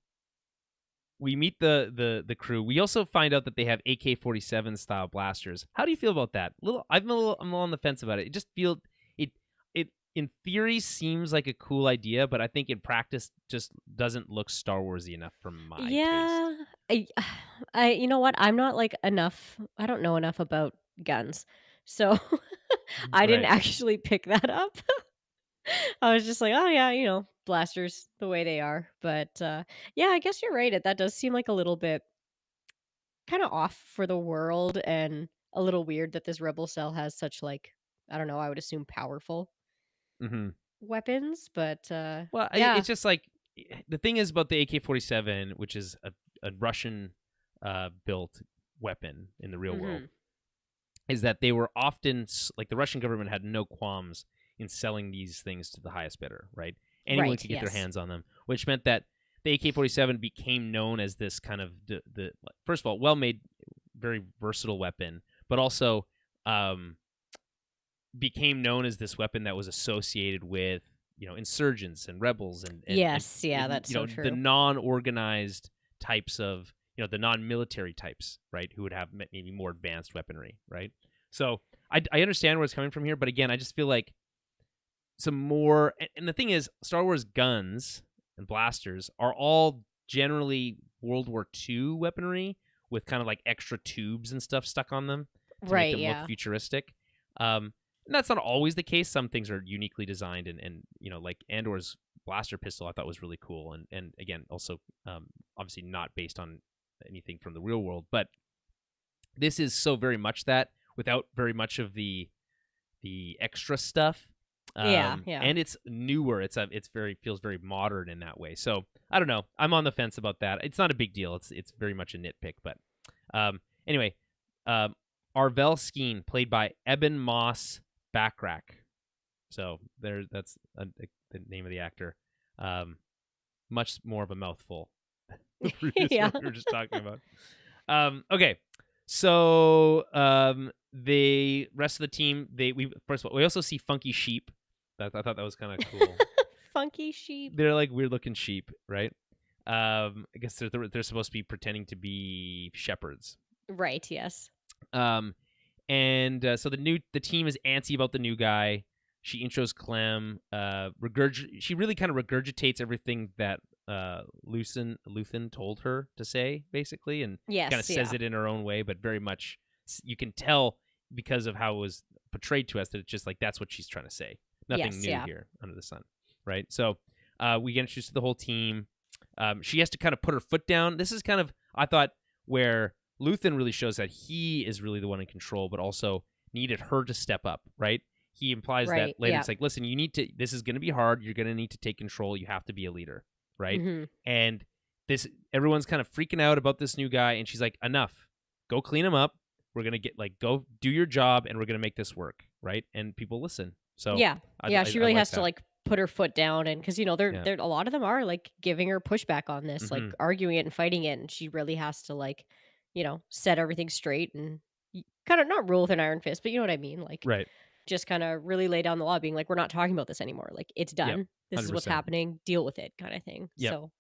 we meet the crew. We also find out that they have AK-47 style blasters. How do you feel about that? I'm a little on the fence about it. It just feels it in theory seems like a cool idea, but I think in practice just doesn't look Star Warsy enough for my taste. I you know what? I'm not like enough. I don't know enough about guns, so I didn't actually pick that up. I was just like, oh yeah, blasters the way they are. But I guess you're right. That does seem like a little bit kind of off for the world, and a little weird that this rebel cell has such like, I don't know, I would assume powerful weapons. But well, it's just like, the thing is about the AK-47, which is a Russian built weapon in the real world, is that they were often, like, the Russian government had no qualms in selling these things to the highest bidder, right? Anyone could get their hands on them, which meant that the AK-47 became known as this kind of the first of all, well-made, very versatile weapon, but also became known as this weapon that was associated with, insurgents and rebels and that's so true. The non-organized types of, the non-military types, right, who would have maybe more advanced weaponry, right? So I understand where it's coming from here, but again, I just feel like some more. And the thing is, Star Wars guns and blasters are all generally World War II weaponry with kind of like extra tubes and stuff stuck on them to make them look futuristic. And that's not always the case. Some things are uniquely designed, and like Andor's blaster pistol, I thought was really cool, and again, also obviously not based on anything from the real world, but this is so very much that without very much of the extra stuff. Yeah. And it's newer. It's feels very modern in that way. So I don't know. I'm on the fence about that. It's not a big deal. It's very much a nitpick. But anyway, Arvell Skeen, played by Eben Moss Backrack. So that's the name of the actor. Much more of a mouthful. Yeah. What we were just talking about. Okay. So the rest of the team, first of all, we also see funky sheep. I thought that was kind of cool. Funky sheep. They're like weird looking sheep, right? I guess they're supposed to be pretending to be shepherds. Right. Yes. So the team is antsy about the new guy. She intros Clem. She really kind of regurgitates everything that Luthen told her to say, basically, and kind of says it in her own way, but very much you can tell because of how it was portrayed to us that it's just like that's what she's trying to say. Nothing new here under the sun, right? So we get introduced to the whole team. She has to kind of put her foot down. This is kind of, I thought, where Luthen really shows that he is really the one in control, but also needed her to step up, right? He implies that later. It's like, listen, you need to. This is going to be hard. You're going to need to take control. You have to be a leader, right? Mm-hmm. And everyone's kind of freaking out about this new guy, and she's like, enough. Go clean him up. We're gonna go do your job, and we're gonna make this work, right? And people listen. So she really has to like put her foot down, and because they're a lot of them are like giving her pushback on this, like arguing it and fighting it, and she really has to like set everything straight and kind of not rule with an iron fist, but you know what I mean, like just kind of really lay down the law, being like, we're not talking about this anymore, like it's done. This is what's happening, deal with it, kind of thing. So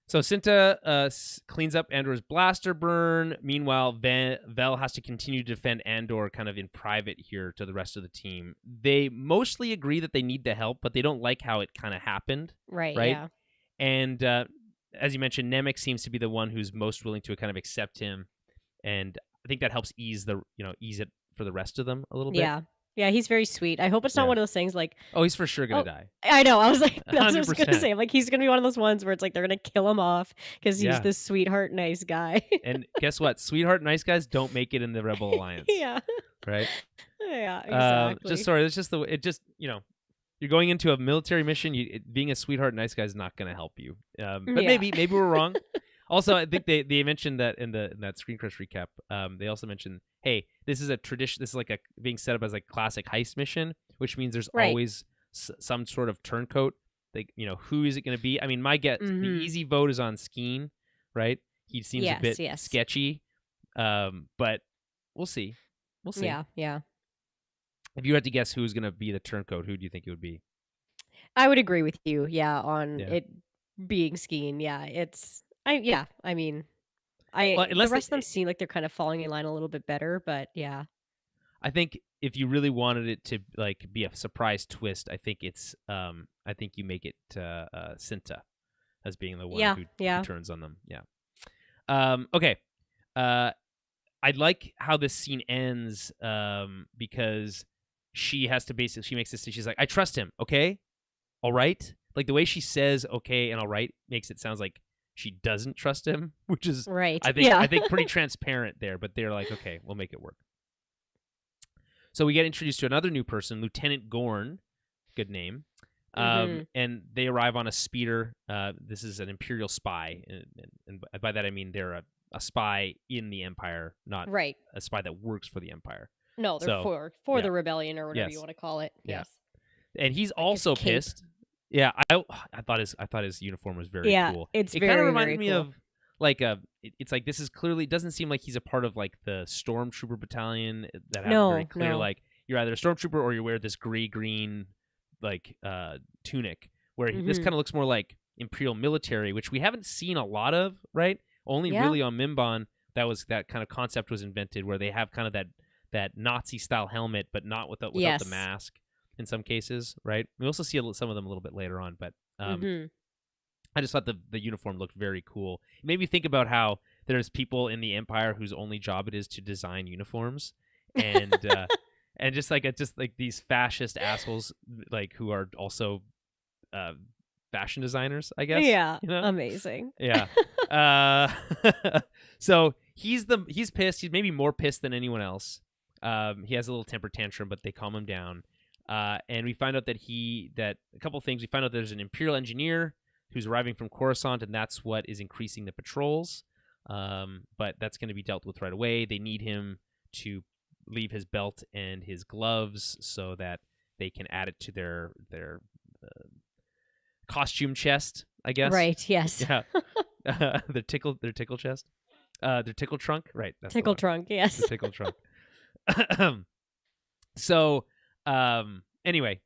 So Cinta cleans up Andor's blaster burn. Meanwhile, Vel has to continue to defend Andor kind of in private here to the rest of the team. They mostly agree that they need the help, but they don't like how it kind of happened. Right? Yeah. And as you mentioned, Nemec seems to be the one who's most willing to kind of accept him. And I think that helps ease it for the rest of them a little bit. Yeah, he's very sweet. I hope it's not one of those things like... Oh, he's for sure going to die. I know. I was like, that's 100%. What I was going to say. I'm like, he's going to be one of those ones where it's like they're going to kill him off because he's this sweetheart, nice guy. And guess what? Sweetheart, nice guys don't make it in the Rebel Alliance. Yeah. Right? Yeah, exactly. It's just you're going into a military mission. Being a sweetheart, nice guy is not going to help you. But maybe we're wrong. Also, I think they mentioned that in that Screen Crush recap. They also mentioned, hey, this is a tradition. This is like being set up as a classic heist mission, which means there's always some sort of turncoat. Like, who is it going to be? I mean, my guess, the easy vote is on Skeen, right? He seems a bit sketchy, but we'll see. We'll see. Yeah. If you had to guess who's going to be the turncoat, who do you think it would be? I would agree with you. Yeah, on it being Skeen. Yeah, I mean, the rest of them seem like they're kind of falling in line a little bit better, but yeah. I think if you really wanted it to like be a surprise twist, I think it's I think you make it Cinta as being the one who turns on them. Yeah. Okay. I like how this scene ends because she has to she makes this. She's like, I trust him. Okay. All right. Like the way she says okay and all right makes it sounds like she doesn't trust him, which is right. I think pretty transparent there, but they're like, okay, we'll make it work. So we get introduced to another new person, Lieutenant Gorn, good name, and they arrive on a speeder. This is an Imperial spy, and by that I mean they're a spy in the Empire, not a spy that works for the Empire. No, they're for the rebellion or whatever you want to call it. Yeah. Yes, and he's like also pissed. Yeah, I thought his uniform was very cool. It kind of reminded me of like it's like this is clearly it doesn't seem like he's a part of like the Stormtrooper battalion that have very clear like you're either a Stormtrooper or you wear this green like tunic where this kind of looks more like Imperial military, which we haven't seen a lot of, right? Only really on Mimban that kind of concept was invented where they have kind of that Nazi style helmet, but not without the Yes. mask in some cases, right? We also see some of them a little bit later on, but I just thought the uniform looked very cool. It made me think about how there's people in the Empire whose only job it is to design uniforms, and and just like these fascist assholes like who are also fashion designers, I guess. Yeah, you know? amazing. Yeah. So he's pissed. He's maybe more pissed than anyone else. He has a little temper tantrum, but they calm him down. And we find out that a couple things. We find out there's an Imperial engineer who's arriving from Coruscant, and that's what is increasing the patrols. But that's going to be dealt with right away. They need him to leave his belt and his gloves so that they can add it to their costume chest, I guess. Right. Yes. Yeah. their tickle chest. Their tickle trunk. Right. That's tickle trunk. Yes. The tickle trunk. So, anyway,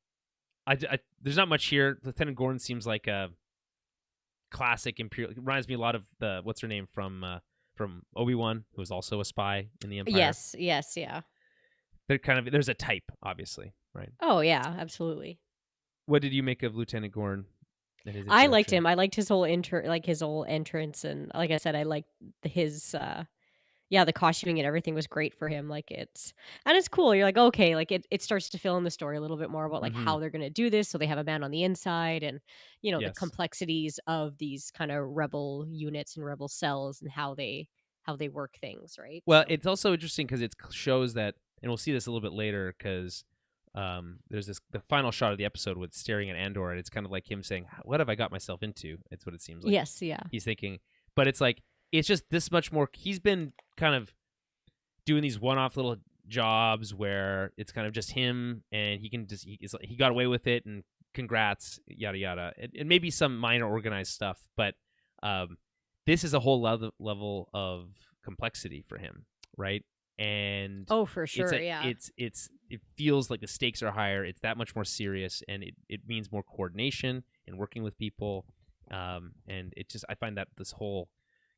there's not much here. Lieutenant Gorn seems like a classic Imperial. It reminds me a lot of what's her name from Obi-Wan, who was also a spy in the Empire. Yes. Yes. Yeah. There's a type, obviously, right? Oh yeah, absolutely. What did you make of Lieutenant Gorn? I liked him. I liked his whole entrance, and like I said, I liked his the costuming and everything was great for him. Like it's cool. You're like, okay, like it starts to fill in the story a little bit more about like how they're gonna do this. So they have a man on the inside, and the complexities of these kind of rebel units and rebel cells and how they work things, right? Well, it's also interesting because it shows that, and we'll see this a little bit later because there's the final shot of the episode with staring at Andor, and it's kind of like him saying, "What have I got myself into?" It's what it seems like. Yes, yeah. He's thinking, but it's like it's just this much more. He's been kind of doing these one-off little jobs where it's kind of just him, and he can just he got away with it, and congrats, yada yada, and maybe some minor organized stuff, but this is a whole level of complexity for him, right? And for sure, it feels like the stakes are higher. It's that much more serious, and it means more coordination and working with people. And it just, I find that this whole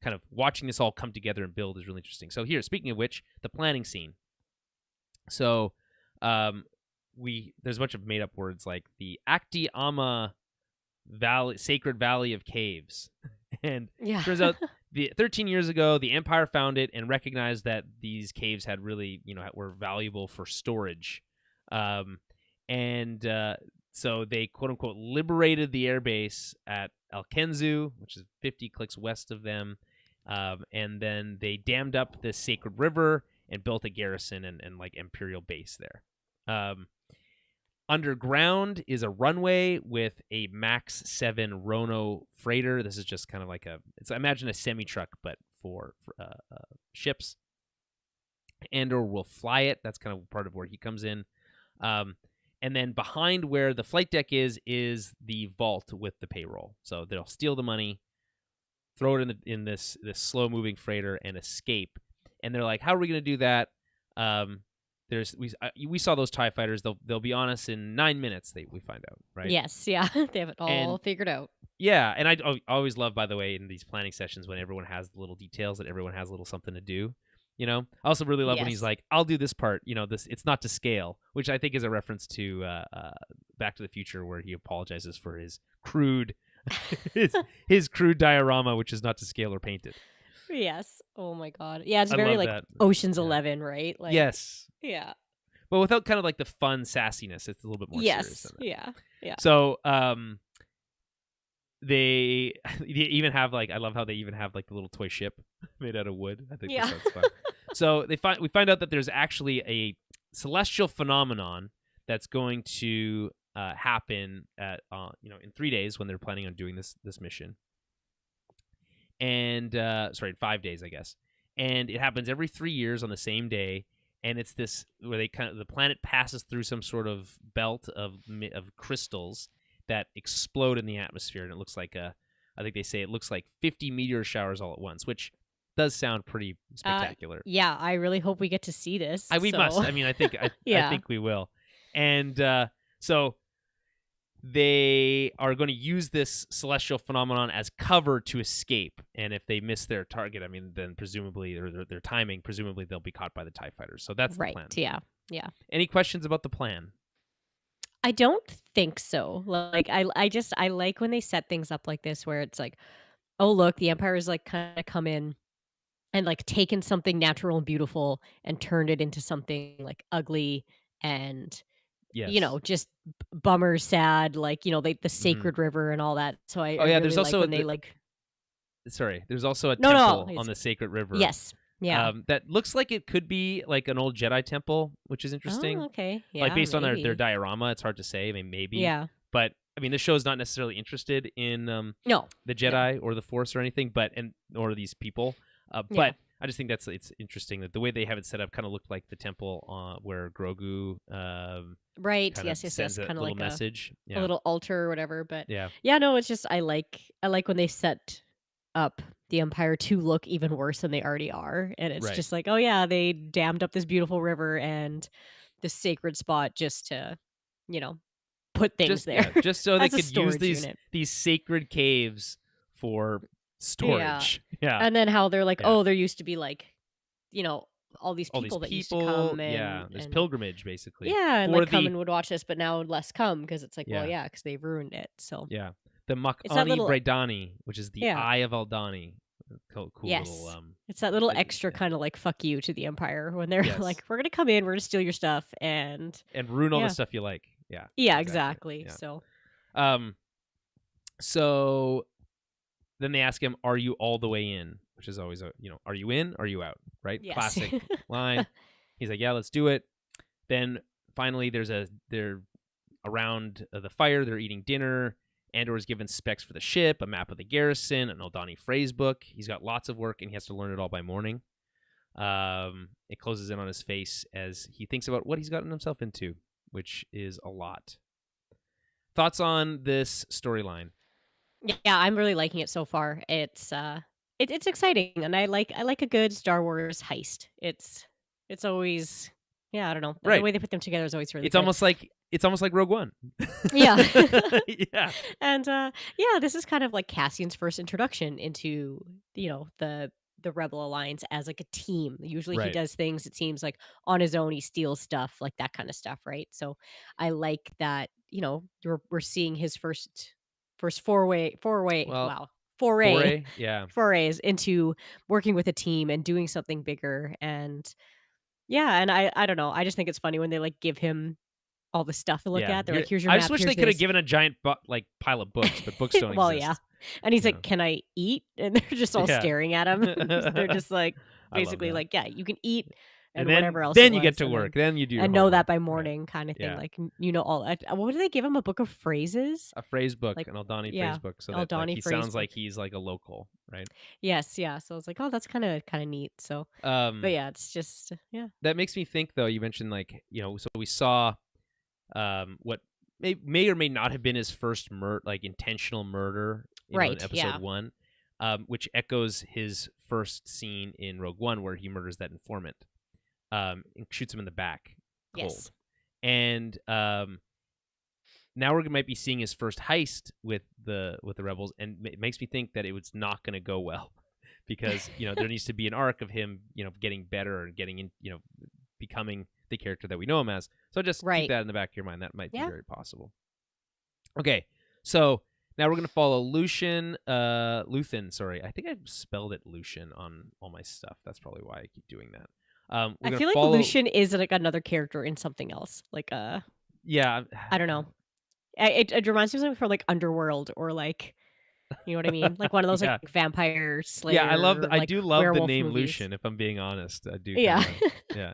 kind of watching this all come together and build is really interesting. So here, speaking of which, the planning scene. So there's a bunch of made up words like the Akti Ama Valley, Sacred Valley of Caves. And turns out 13 years ago, the Empire found it and recognized that these caves had really, were valuable for storage. So they, quote unquote, liberated the airbase at Alkenzu, which is 50 clicks west of them. And then they dammed up the sacred river and built a garrison and like Imperial base there. Underground is a runway with a Max 7 Rono freighter. This is just kind of like I imagine a semi-truck, but for ships. Andor will fly it. That's kind of part of where he comes in. And then behind where the flight deck is the vault with the payroll. So they'll steal the money, throw it in this slow-moving freighter, and escape. And they're like, how are we going to do that? We saw those TIE fighters. They'll be on us in 9 minutes. We find out, right? Yes, yeah, they have it all figured out. Yeah, and I always love, by the way, in these planning sessions when everyone has the little details that everyone has a little something to do. I also really love when he's like, "I'll do this part." This it's not to scale, which I think is a reference to Back to the Future, where he apologizes for his crude his crude diorama, which is not to scale or painted. Yes. Oh my God. Yeah, it's very like that. Ocean's 11, right? Like, yes. Yeah. But without kind of like the fun sassiness, it's a little bit more serious than that. Yeah. Yeah. So they even have I love how they even have like the little toy ship made out of wood. I think that's fun. So we find out that there's actually a celestial phenomenon that's going to happen at in 3 days when they're planning on doing this mission. And 5 days, I guess. And it happens every 3 years on the same day. And it's this where the planet passes through some sort of belt of crystals that explode in the atmosphere, and it looks like I think they say it looks like 50 meteor showers all at once, which does sound pretty spectacular. Yeah, I really hope we get to see this. We must. I mean, I think I think we will. And so they are going to use this celestial phenomenon as cover to escape. And if they miss their target, I mean, then presumably, or their timing, presumably they'll be caught by the TIE fighters. So that's the plan. Yeah. Yeah. Any questions about the plan? I don't think so. Like I like when they set things up like this where it's like, oh look, the Empire is like kind of come in and like taken something natural and beautiful and turned it into something like ugly and Yes. just bummer, sad, like, the Mhm. sacred river and all that. So I Oh yeah, really there's like also when they like there's also a No, temple it's on the sacred river. yes. Yeah. That looks like it could be like an old Jedi temple, which is interesting. Oh, okay. Like Yeah, based on their maybe. diorama, it's hard to say. I mean, maybe. Yeah. But I mean, the show's not necessarily interested in No. the No. Jedi or the Force or anything, or these people. Yeah. But I just think it's interesting that the way they have it set up kind of looked like the temple where Grogu Right. kind of Yes. sends a Kind of little like message. a little altar or whatever. But Yeah. yeah, no, it's just I like when they set up the Empire to look even worse than they already are. And it's Right. just like, oh yeah, they dammed up this beautiful river and this sacred spot just to, put things there. Just so they as a could use storage unit. these sacred caves for storage. Yeah. And then how they're like, Yeah. oh, there used to be like, all these All people these that used to people, come and yeah, there's and pilgrimage basically. yeah, and for like come the and would watch this, but now less come because it's like, well, Yeah. yeah, because they've ruined it. So yeah, the it's that Makani little Bredani, which is the Yeah. Eye of Aldhani. Cool yes, little it's that little thing, extra yeah. kind of like fuck you to the Empire when they're Yes. like, we're gonna come in, we're gonna steal your stuff, and ruin all Yeah. the stuff you like. Yeah. yeah, exactly. Yeah. So So then they ask him, "Are you all the way in?" Which is always are you in? Are you out? Right? yes. Classic line. He's like, "Yeah, let's do it." Then finally, they're around the fire. They're eating dinner. Andor is given specs for the ship, a map of the garrison, an Aldhani phrase book. He's got lots of work, and he has to learn it all by morning. It closes in on his face as he thinks about what he's gotten himself into, which is a lot. Thoughts on this storyline? Yeah, I'm really liking it so far. It's it's exciting, and I like a good Star Wars heist. It's always I don't know. Right. The way they put them together is always really It's good. almost like Rogue One. Yeah. Yeah. And this is kind of like Cassian's first introduction into, the Rebel Alliance as like a team. Usually he Right. does things, it seems like on his own, he steals stuff, like that kind of stuff, right? So I like that, we're seeing his first foray, Well, wow. Foray yeah. forays into working with a team and doing something bigger. And yeah, and I don't know. I just think it's funny when they like give him all the stuff to look Yeah. at. They're like, here's your I map. just wish here's they could have this. given a giant pile of books, but books don't Well, exist. yeah. And he's Yeah. like, can I eat? And they're just all Yeah. staring at him. They're just like, I love basically that. like, yeah, you can eat and then, whatever else. Then it you get was, to and work. Then you do your and know that homework. by Right. morning, kind of thing. Yeah. Like, all that. What did they give him? A book of phrases? A phrase book, Like, an Aldhani yeah, phrase book, so that like, Aldhani he phrase sounds like book. he's like a local, right? Yes, yeah. So I was like, oh, that's kind of neat. So, but yeah, it's just That makes me think, though. You mentioned like so we saw what may or may not have been his first intentional murder, in Right, episode yeah. 1, which echoes his first scene in Rogue One where he murders that informant, and shoots him in the back cold. Yes. And now we might be seeing his first heist with the rebels, and it makes me think that it was not going to go well because there needs to be an arc of him getting better and getting in becoming the character that we know him as. So just keep Right. that in the back of your mind. That might be Yeah. very possible. Okay, so now we're going to follow Luthen. Sorry, I think I spelled it Lucian on all my stuff. That's probably why I keep doing that. I feel like Lucian is like another character in something else. Like yeah, I don't know. It reminds me of something from like Underworld or like, you know what I mean? Like one of those Yeah. like vampire slayer. Yeah, I like, do love the werewolf name movies. Lucian. If I'm being honest, I do. Yeah. Yeah.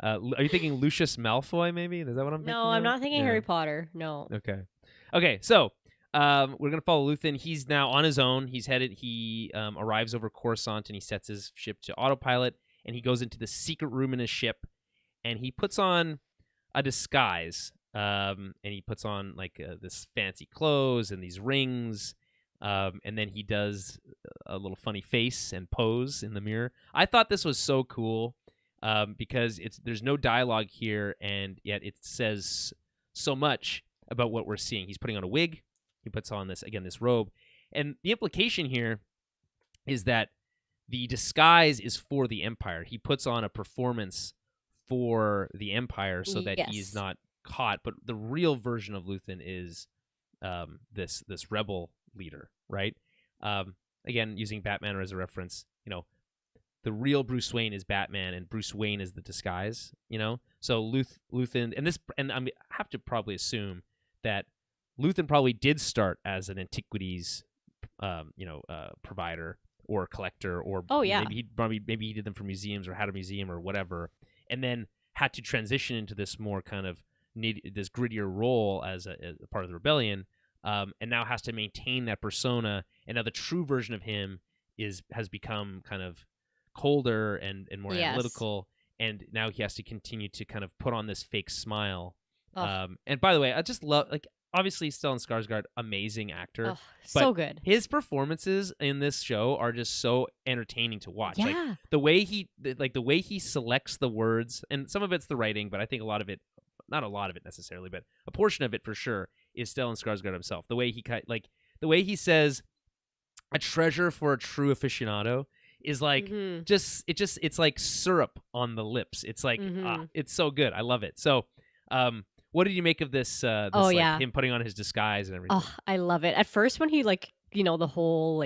Are you thinking Lucius Malfoy? Maybe is that what I'm thinking? No, I'm of? not thinking Yeah. Harry Potter. No. Okay. So we're gonna follow Luthen. He's now on his own. He's headed. He arrives over Coruscant and he sets his ship to autopilot. And he goes into the secret room in his ship, and he puts on a disguise. And he puts on like this fancy clothes and these rings. And then he does a little funny face and pose in the mirror. I thought this was so cool because there's no dialogue here, and yet it says so much. about what we're seeing. He's putting on a wig. He puts on this robe, and the implication here is that the disguise is for the Empire. He puts on a performance for the Empire so that he's not caught. But the real version of Luthen is this rebel leader, right? Again, using Batman as a reference, the real Bruce Wayne is Batman, and Bruce Wayne is the disguise. So Luthen, and I have to probably assume that Luthen probably did start as an antiquities, provider or collector, or maybe he did them for museums or had a museum or whatever, and then had to transition into this more kind of this grittier role as a part of the rebellion, and now has to maintain that persona. And now the true version of him has become kind of colder and more analytical, and now he has to continue to kind of put on this fake smile. And by the way, I just love, obviously Stellan Skarsgård, amazing actor. So good. His performances in this show are just so entertaining to watch. Yeah. The way he selects the words, and some of it's the writing, but I think a lot of it, not a lot of it necessarily, but a portion of it for sure, is Stellan Skarsgård himself. The way he says, "A treasure for a true aficionado," is it's like syrup on the lips. It's like it's so good. I love it. So, what did you make of this? Him putting on his disguise and everything. Oh, I love it. At first, when he the whole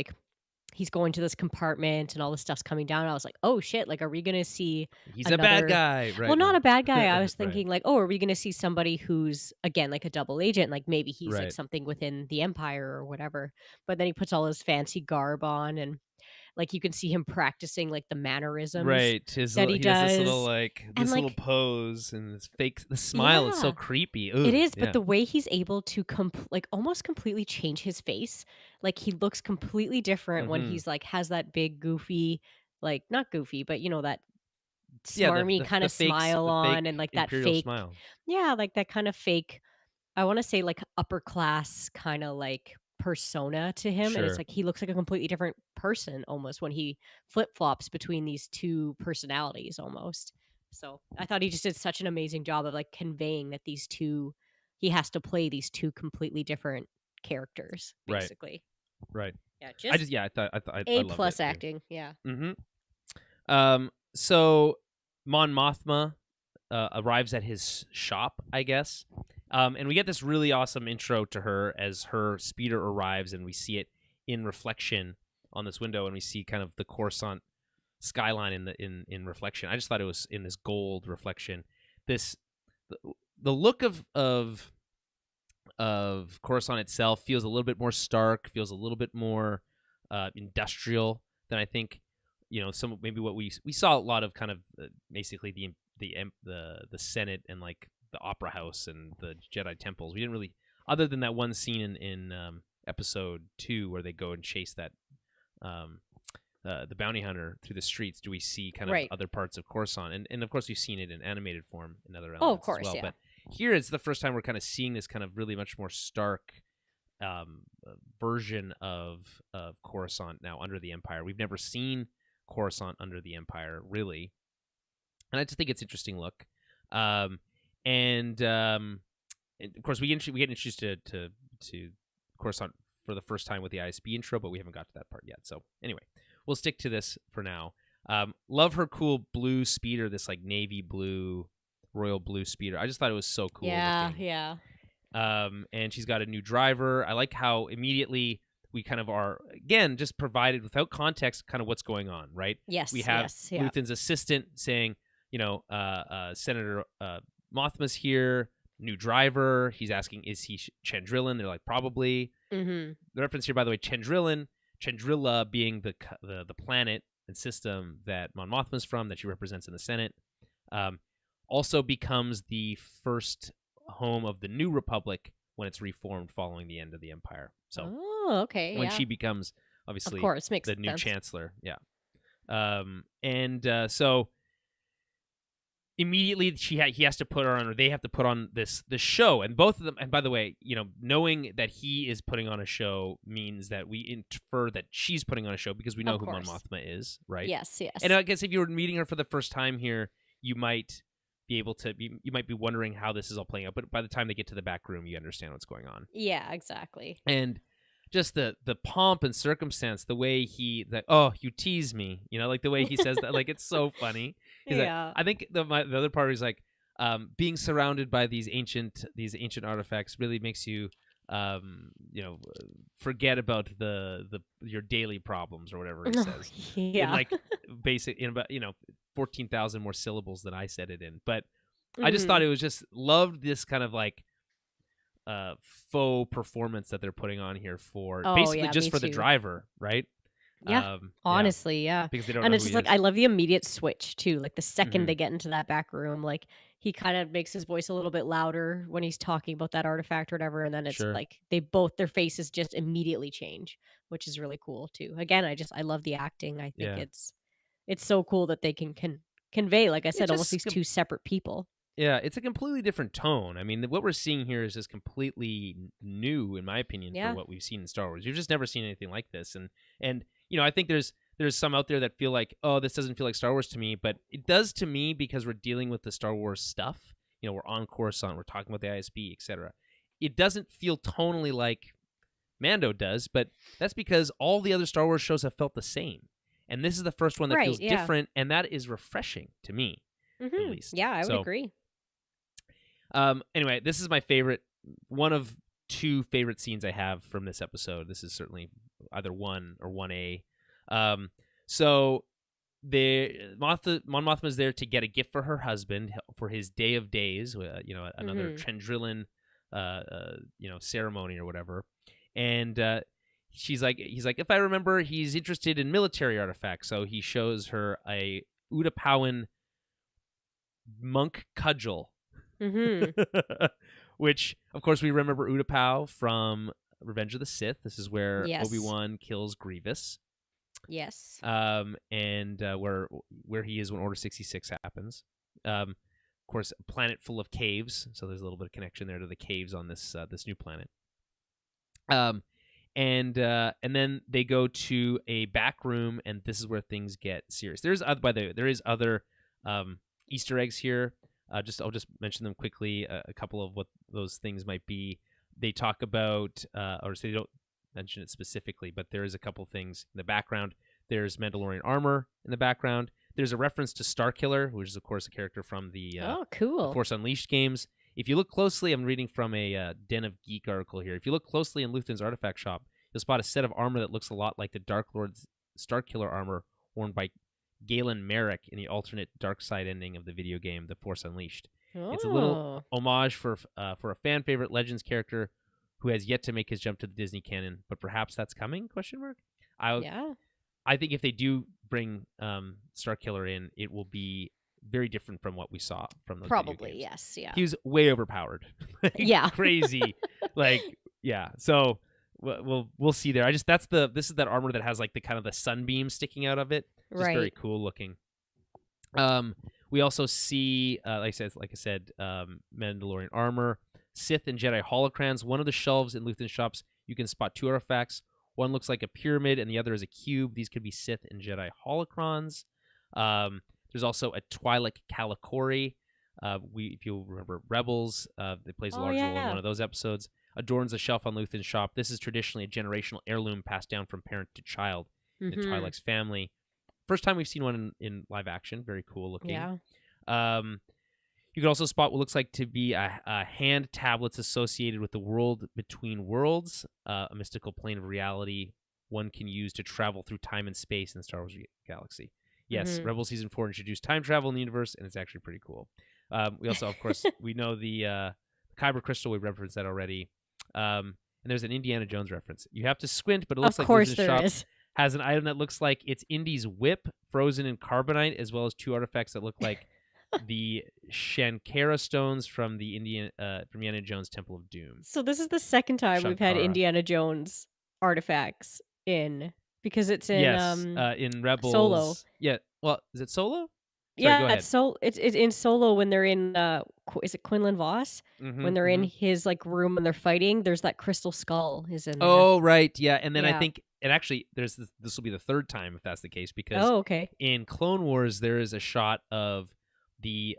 he's going to this compartment and all this stuff's coming down, I was like, oh shit, are we gonna see he's a bad guy, right? Well, not a bad guy. I was thinking are we gonna see somebody who's again a double agent? Maybe he's something within the Empire or whatever. But then he puts all his fancy garb on, and you can see him practicing the mannerisms that he does. This little pose and this fake. The smile is so creepy. Ugh, it is, but the way he's able to almost completely change his face, he looks completely different when he's has that big goofy, not goofy, but that smarmy kind of smile on, and that fake smile. Yeah, that kind of fake. I want to say upper class kind of persona to him, and it's he looks like a completely different person almost when he flip-flops between these two personalities almost. So I thought he just did such an amazing job of conveying that he has to play these two completely different characters basically. Right. Yeah, I thought A+ acting. Yeah. So Mon Mothma arrives at his shop, I guess. And we get this really awesome intro to her as her speeder arrives, and we see it in reflection on this window, and we see kind of the Coruscant skyline in reflection. I just thought it was in this gold reflection. The look of Coruscant itself feels a little bit more stark, feels a little bit more industrial than I think. Maybe what we saw a lot of kind of basically the Senate and the Opera House and the Jedi temples. We didn't really, other than that one scene in episode 2 where they go and chase that the bounty hunter through the streets, do we see kind of other parts of Coruscant? And of course we've seen it in animated form in other elements of course, as well. yeah. But here it's the first time we're kind of seeing this kind of really much more stark version of Coruscant now under the Empire. We've never seen Coruscant under the Empire, really. And I just think it's an interesting look. And of course, we get introduced to Coruscant for the first time with the ISB intro, but we haven't got to that part yet. So anyway, we'll stick to this for now. Love her cool blue speeder, this navy blue, royal blue speeder. I just thought it was so cool. Yeah. And she's got a new driver. I like how immediately we kind of are, again, just provided without context kind of what's going on, right? Yes. We have Luthen's assistant saying, Senator Mothma's here, new driver. He's asking, is he Chandrillan? They're like, probably. The reference here, by the way, Chandrilla being the planet and system that Mon Mothma's from, that she represents in the Senate, also becomes the first home of the New Republic when it's reformed following the end of the Empire. So, when she becomes, obviously, of course, makes the new sense. chancellor. Yeah. So immediately he has to put her on, or they have to put on this show, and both of them. And by the way, knowing that he is putting on a show means that we infer that she's putting on a show because we know who Mon Mothma is, right? Yes. And I guess if you were meeting her for the first time here, you might be able to you might be wondering how this is all playing out, but by the time they get to the back room, you understand what's going on. Yeah, exactly. And just the pomp and circumstance, the way oh, you tease me, like the way he says that, like it's so funny. He's Yeah. I think the other part is like, being surrounded by these ancient artifacts really makes you, forget about your daily problems or whatever he says. Yeah. In like in about 14,000 more syllables than I said it in. But I just thought it was loved this kind of like faux performance that they're putting on here for basically just for the driver, right? Yeah, honestly, yeah. Because they don't and know it's who just he like is. I love the immediate switch too. Like the second they get into that back room, like he kind of makes his voice a little bit louder when he's talking about that artifact or whatever, and then it's like their faces just immediately change, which is really cool too. Again, I love the acting. I think it's so cool that they can convey, like I said, almost these two separate people. Yeah, it's a completely different tone. I mean, what we're seeing here is just completely new, in my opinion, for what we've seen in Star Wars. You've just never seen anything like this, and I think there's some out there that feel like, oh, this doesn't feel like Star Wars to me, but it does to me because we're dealing with the Star Wars stuff. We're on Coruscant, we're talking about the ISB, etc. It doesn't feel tonally like Mando does, but that's because all the other Star Wars shows have felt the same, and this is the first one that feels different, and that is refreshing to me, at least. Yeah, I would agree. Anyway, this is my favorite, one of two favorite scenes I have from this episode. This is certainly either 1 or 1A. So Mon Mothma is there to get a gift for her husband for his Day of Days, another Chandrillan, ceremony or whatever. And he's like, if I remember, he's interested in military artifacts. So he shows her a Utapawan monk cudgel. Which, of course, we remember Utapau from Revenge of the Sith. This is where Obi-Wan kills Grievous. Yes. And where he is when Order 66 happens. Of course, a planet full of caves, so there's a little bit of connection there to the caves on this new planet. And then they go to a back room, and this is where things get serious. There is other Easter eggs here. I'll just mention them quickly. A couple of what those things might be. They talk about, or so they don't mention it specifically, but there is a couple things in the background. There's Mandalorian armor in the background. There's a reference to Starkiller, which is of course a character from the cool the Force Unleashed games. If you look closely, I'm reading from a Den of Geek article here. If you look closely in Luthen's artifact shop, you'll spot a set of armor that looks a lot like the Dark Lord's Starkiller armor worn by Galen Merrick in the alternate dark side ending of the video game The Force Unleashed. It's a little homage for a fan favorite Legends character who has yet to make his jump to the Disney canon, but perhaps that's coming? ? I think if they do bring Starkiller in, it will be very different from what we saw from those video games. Yes, yeah. He was way overpowered. Crazy. So we'll see there. This is that armor that has like the kind of the sunbeam sticking out of it. Just very cool looking. We also see, like I said, Mandalorian armor, Sith and Jedi holocrons. One of the shelves in Luthen's shops, you can spot two artifacts. One looks like a pyramid, and the other is a cube. These could be Sith and Jedi holocrons. There's also a Twi'lek Calicori. If you remember Rebels, it plays a large role in one of those episodes. Adorns a shelf on Luthen's shop. This is traditionally a generational heirloom passed down from parent to child in the Twi'lek's family. First time we've seen one in live action. Very cool looking. Yeah. You can also spot what looks like to be a hand tablets associated with the world between worlds, a mystical plane of reality one can use to travel through time and space in the Star Wars galaxy. Yes, Rebel Season 4 introduced time travel in the universe, and it's actually pretty cool. We also, of course, we know the Kyber Crystal. We referenced that already. And there's an Indiana Jones reference. You have to squint, but it looks like Luthen's shop has an item that looks like it's Indy's whip frozen in carbonite, as well as two artifacts that look like the Shankara stones from the Indiana Jones Temple of Doom. So this is the second time we've had Indiana Jones artifacts in, because it's in in Rebels. Solo. Yeah. Well, is it Solo? Sorry, go ahead. It's in Solo when they're in is it Quinlan Voss? When they're in his like room and they're fighting, there's that crystal skull is in there. Oh, right. Yeah. And then I think and actually this will be the third time if that's the case, because in Clone Wars there is a shot of the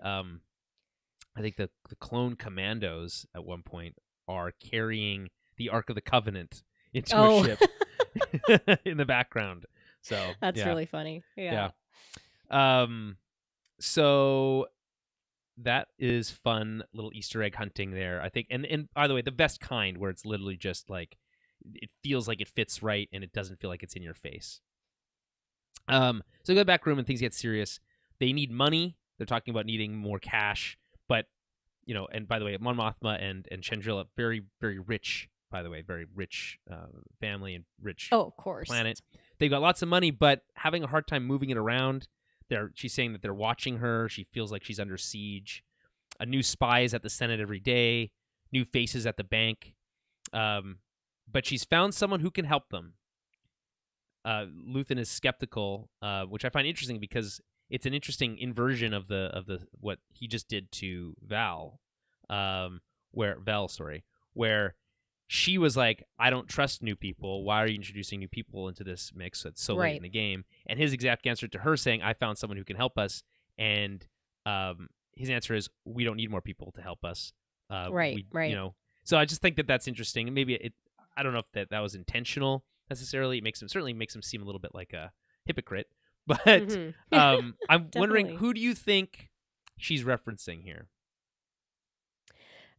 I think the clone commandos at one point are carrying the Ark of the Covenant into a Oh, ship in the background. So that's yeah, really funny. yeah. Yeah. So that is fun little Easter egg hunting there, I think. And by the way, the best kind where it's literally just like it feels like it fits right and it doesn't feel like it's in your face. So we go to the back room and things get serious. They need money. They're talking about needing more cash, but and by the way, Mon Mothma and Chandrila, very, very rich, by the way, very rich family and rich Oh, of course. planet. They've got lots of money, but having a hard time moving it around. She's saying that they're watching her. She feels like she's under siege. A new spy is at the Senate every day. New faces at the bank. But she's found someone who can help them. Luthen is skeptical, which I find interesting because it's an interesting inversion of the what he just did to Val, where she was like, I don't trust new people. Why are you introducing new people into this mix? It's so late in the game. And his exact answer to her saying, I found someone who can help us. And his answer is, we don't need more people to help us. Right. So I just think that that's interesting. And maybe I don't know if that was intentional necessarily. It certainly makes him seem a little bit like a hypocrite. But I'm wondering, who do you think she's referencing here?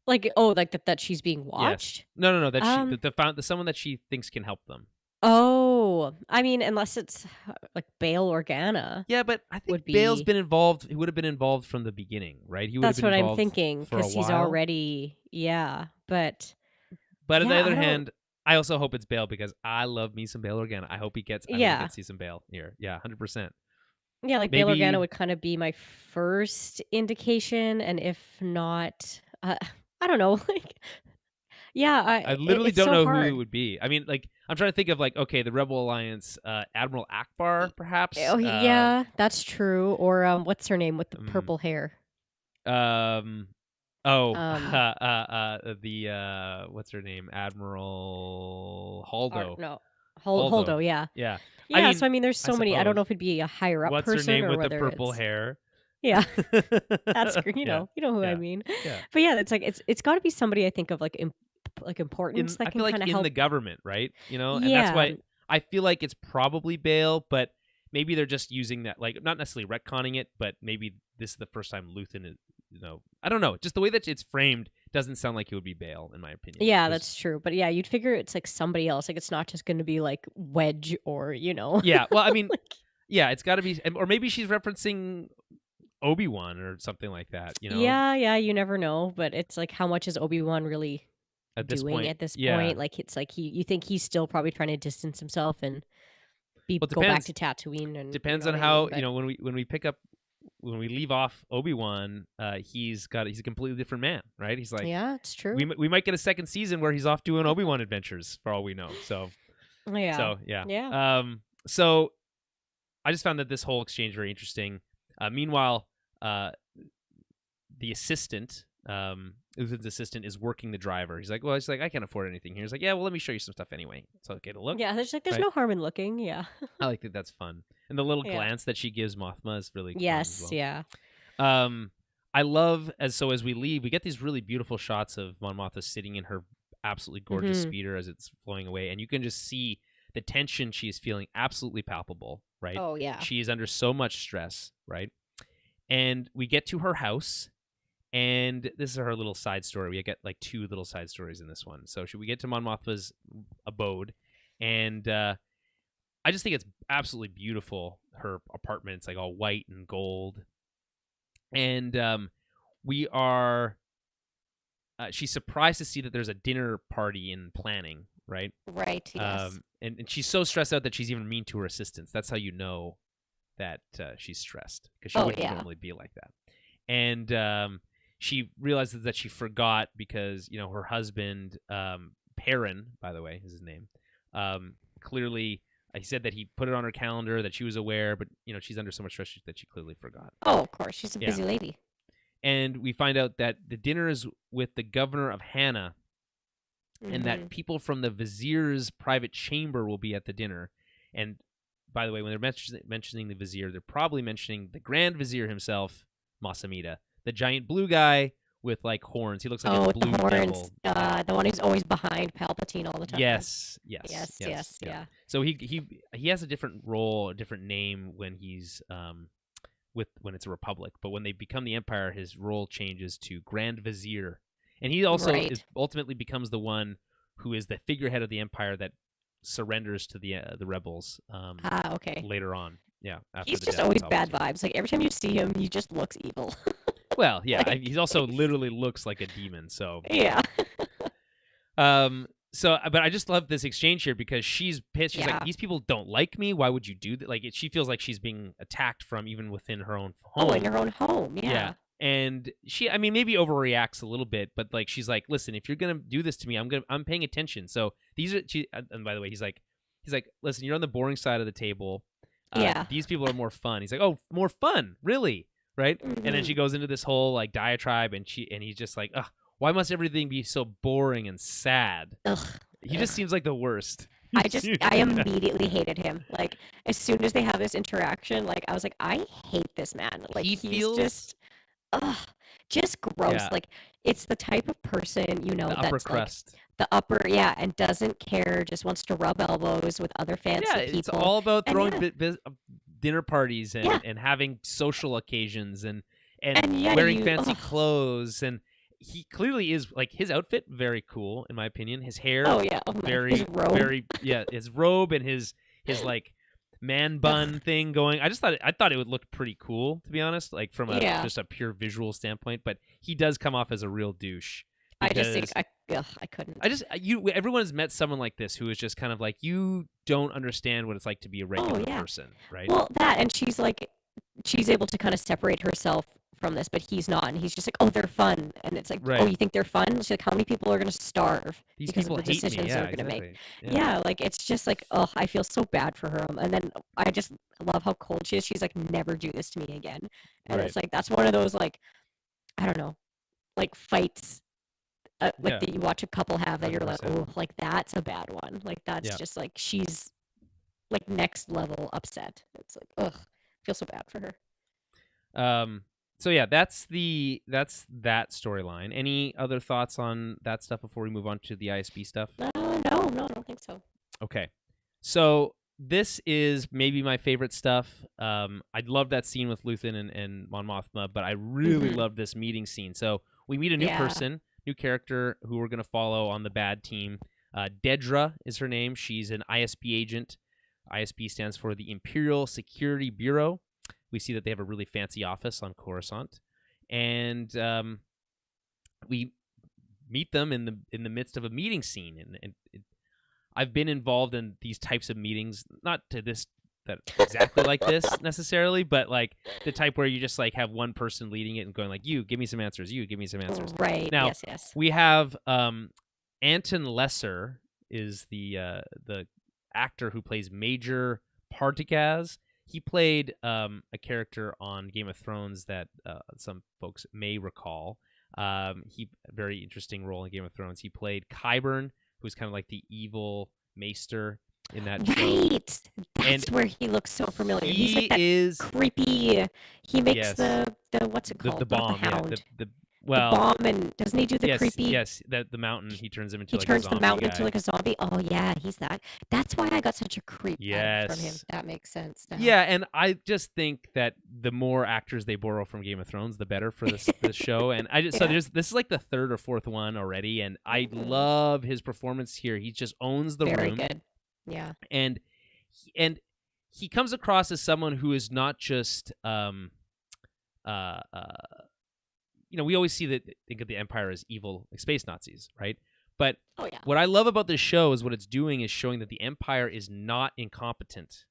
Like, that she's being watched? Yes. No. That the someone that she thinks can help them. Oh, I mean, unless it's like Bail Organa. Yeah, but I think Bail's been involved. He would have been involved from the beginning, right? He would have That's been what I'm involved thinking for a because he's while. already, But on the yeah, other hand, I also hope it's Bail because I love me some Bail Organa. I hope he gets to see some Bail here. Yeah, 100%. Yeah, like Bail Organa would kind of be my first indication, and if not, I don't know. Like, yeah, I literally don't so know hard. who it would be. I mean, like, I'm trying to think of like, okay, the Rebel Alliance, Admiral Akbar, perhaps. Oh, yeah, that's true. Or what's her name with the purple hair? The what's her name? Admiral Holdo. Holdo, yeah. Yeah. Yeah, so I mean there's so many. I don't know if it'd be a higher up what's person her name or with whether the purple it's hair. Yeah. That's you know who I mean. Yeah. But yeah, it's like it's got to be somebody I think of like importance that I can feel like kind of in help the government, right? Yeah. And that's why I feel like it's probably Bail, but maybe they're just using that, like, not necessarily retconning it, but maybe this is the first time Luthen is, I don't know. Just the way that it's framed doesn't sound like it would be Bail, in my opinion. Yeah, that's true. But yeah, you'd figure it's like somebody else. Like it's not just going to be like Wedge or, Yeah, well, I mean, yeah, it's got to be, or maybe she's referencing Obi-Wan or something like that, Yeah, you never know. But it's like, how much is Obi-Wan really doing at this point? Like, it's like you think he's still probably trying to distance himself and go back to Tatooine. And depends on how, when we leave off Obi-Wan, he's a completely different man, right? He's like, yeah, it's true. We might get a second season where he's off doing Obi-Wan adventures for all we know. So so I just found that this whole exchange very interesting. Meanwhile, the assistant, Luthen's assistant, is working the driver. He's like, I can't afford anything here. He's like, yeah, well, let me show you some stuff anyway. So okay to look. Yeah, there's no harm in looking. Yeah. I like that. That's fun. And the little glance that she gives Mothma is really fun as well. Yeah. I love as we leave, we get these really beautiful shots of Mon Mothma sitting in her absolutely gorgeous speeder as it's flowing away, and you can just see the tension she is feeling, absolutely palpable, right? Oh yeah. She is under so much stress, right? And we get to her house, and this is her little side story. We get like two little side stories in this one. So we get to Mon Mothma's abode, and I just think it's absolutely beautiful. Her apartment, it's like all white and gold. And she's surprised to see that there's a dinner party in planning, right? Right, yes. And she's so stressed out that she's even mean to her assistants. That's how you know that she's stressed, because she wouldn't normally be like that. And she realizes that she forgot because, her husband, Perrin, by the way, is his name, clearly... He said that he put it on her calendar, that she was aware, but, she's under so much stress that she clearly forgot. Oh, of course. She's a busy lady. And we find out that the dinner is with the governor of Hannah, and that people from the vizier's private chamber will be at the dinner. And, by the way, when they're mentioning the vizier, they're probably mentioning the Grand Vizier himself, Masamita, the giant blue guy with like horns. He looks like Oh, a with the blue horns. devil. The one who's always behind Palpatine all the time. Yes, Yeah. So he has a different role, a different name when he's when it's a republic, but when they become the Empire, his role changes to Grand Vizier, and he also ultimately becomes the one who is the figurehead of the Empire that surrenders to the rebels. Okay. Later on, yeah. He's just always bad vibes. Like every time you see him, he just looks evil. Well, yeah, he's also literally looks like a demon. So yeah. But I just love this exchange here because she's pissed. She's like, these people don't like me. Why would you do that? Like, she feels like she's being attacked from even within her own home. Oh, in her own home, yeah. And she, I mean, maybe overreacts a little bit, but like, she's like, listen, if you're gonna do this to me, I'm paying attention. So these are, and by the way, he's like, listen, you're on the boring side of the table. These people are more fun. He's like, oh, more fun, really, right? Mm-hmm. And then she goes into this whole like diatribe, and he's just like, ugh. Why must everything be so boring and sad? He just seems like the worst. I immediately hated him. Like, as soon as they have this interaction, like, I was like, I hate this man. Like, he's just gross. Yeah. Like, it's the type of person, the that's upper crust. Like, the upper, and doesn't care, just wants to rub elbows with other fancy people. Yeah, it's all about throwing dinner parties and having social occasions and wearing fancy clothes and he clearly is like his outfit very cool in my opinion. His hair, his robe and his like man bun thing going. I thought it would look pretty cool, to be honest, like from just a pure visual standpoint. But he does come off as a real douche. I just think I couldn't. Everyone has met someone like this who is just kind of like, you don't understand what it's like to be a regular person, right? Well, and she's able to kind of separate herself from this, but he's not, and he's just like, oh, they're fun, and it's like, oh, you think they're fun? She's like, how many people are going to starve because of the decisions they're going to make? Yeah, like it's just like, oh, I feel so bad for her, and then I just love how cold she is. She's like, never do this to me again, and it's like that's one of those like, I don't know, like fights. That you watch a couple have that 100%. You're like, oh, like that's a bad one. Like that's just like she's like next level upset. It's like, ugh, I feel so bad for her. So yeah, that's that storyline. Any other thoughts on that stuff before we move on to the ISB stuff? No, I don't think so. Okay, so this is maybe my favorite stuff. I love that scene with Luthen and Mon Mothma, but I really love this meeting scene. So we meet a new person, new character who we're going to follow on the bad team. Dedra is her name. She's an ISB agent. ISB stands for the Imperial Security Bureau. We see that they have a really fancy office on Coruscant, and we meet them in the midst of a meeting scene. And I've been involved in these types of meetings, not to this that exactly like this necessarily, but like the type where you just like have one person leading it and going like, "You give me some answers. You give me some answers." Right. Now, yes. We have Anton Lesser is the actor who plays Major Partagaz. He played a character on Game of Thrones that some folks may recall. Very interesting role in Game of Thrones. He played Qyburn, who's kind of like the evil maester in that show. Right. That's where he looks so familiar. He's like that creepy. He makes the what's it called? The bomb. The hound. The bomb, and doesn't he do the creepy? Yes, the mountain. He turns him into. He turns the mountain into like a zombie. Oh yeah, he's that. That's why I got such a creep from him. That makes sense now. Yeah, and I just think that the more actors they borrow from Game of Thrones, the better for this show. And so this is like the third or fourth one already, and I love his performance here. He just owns the room. Very good. Yeah. And he comes across as someone who is not just we always think of the Empire as evil, like space Nazis, right? But what I love about this show is what it's doing is showing that the Empire is not incompetent.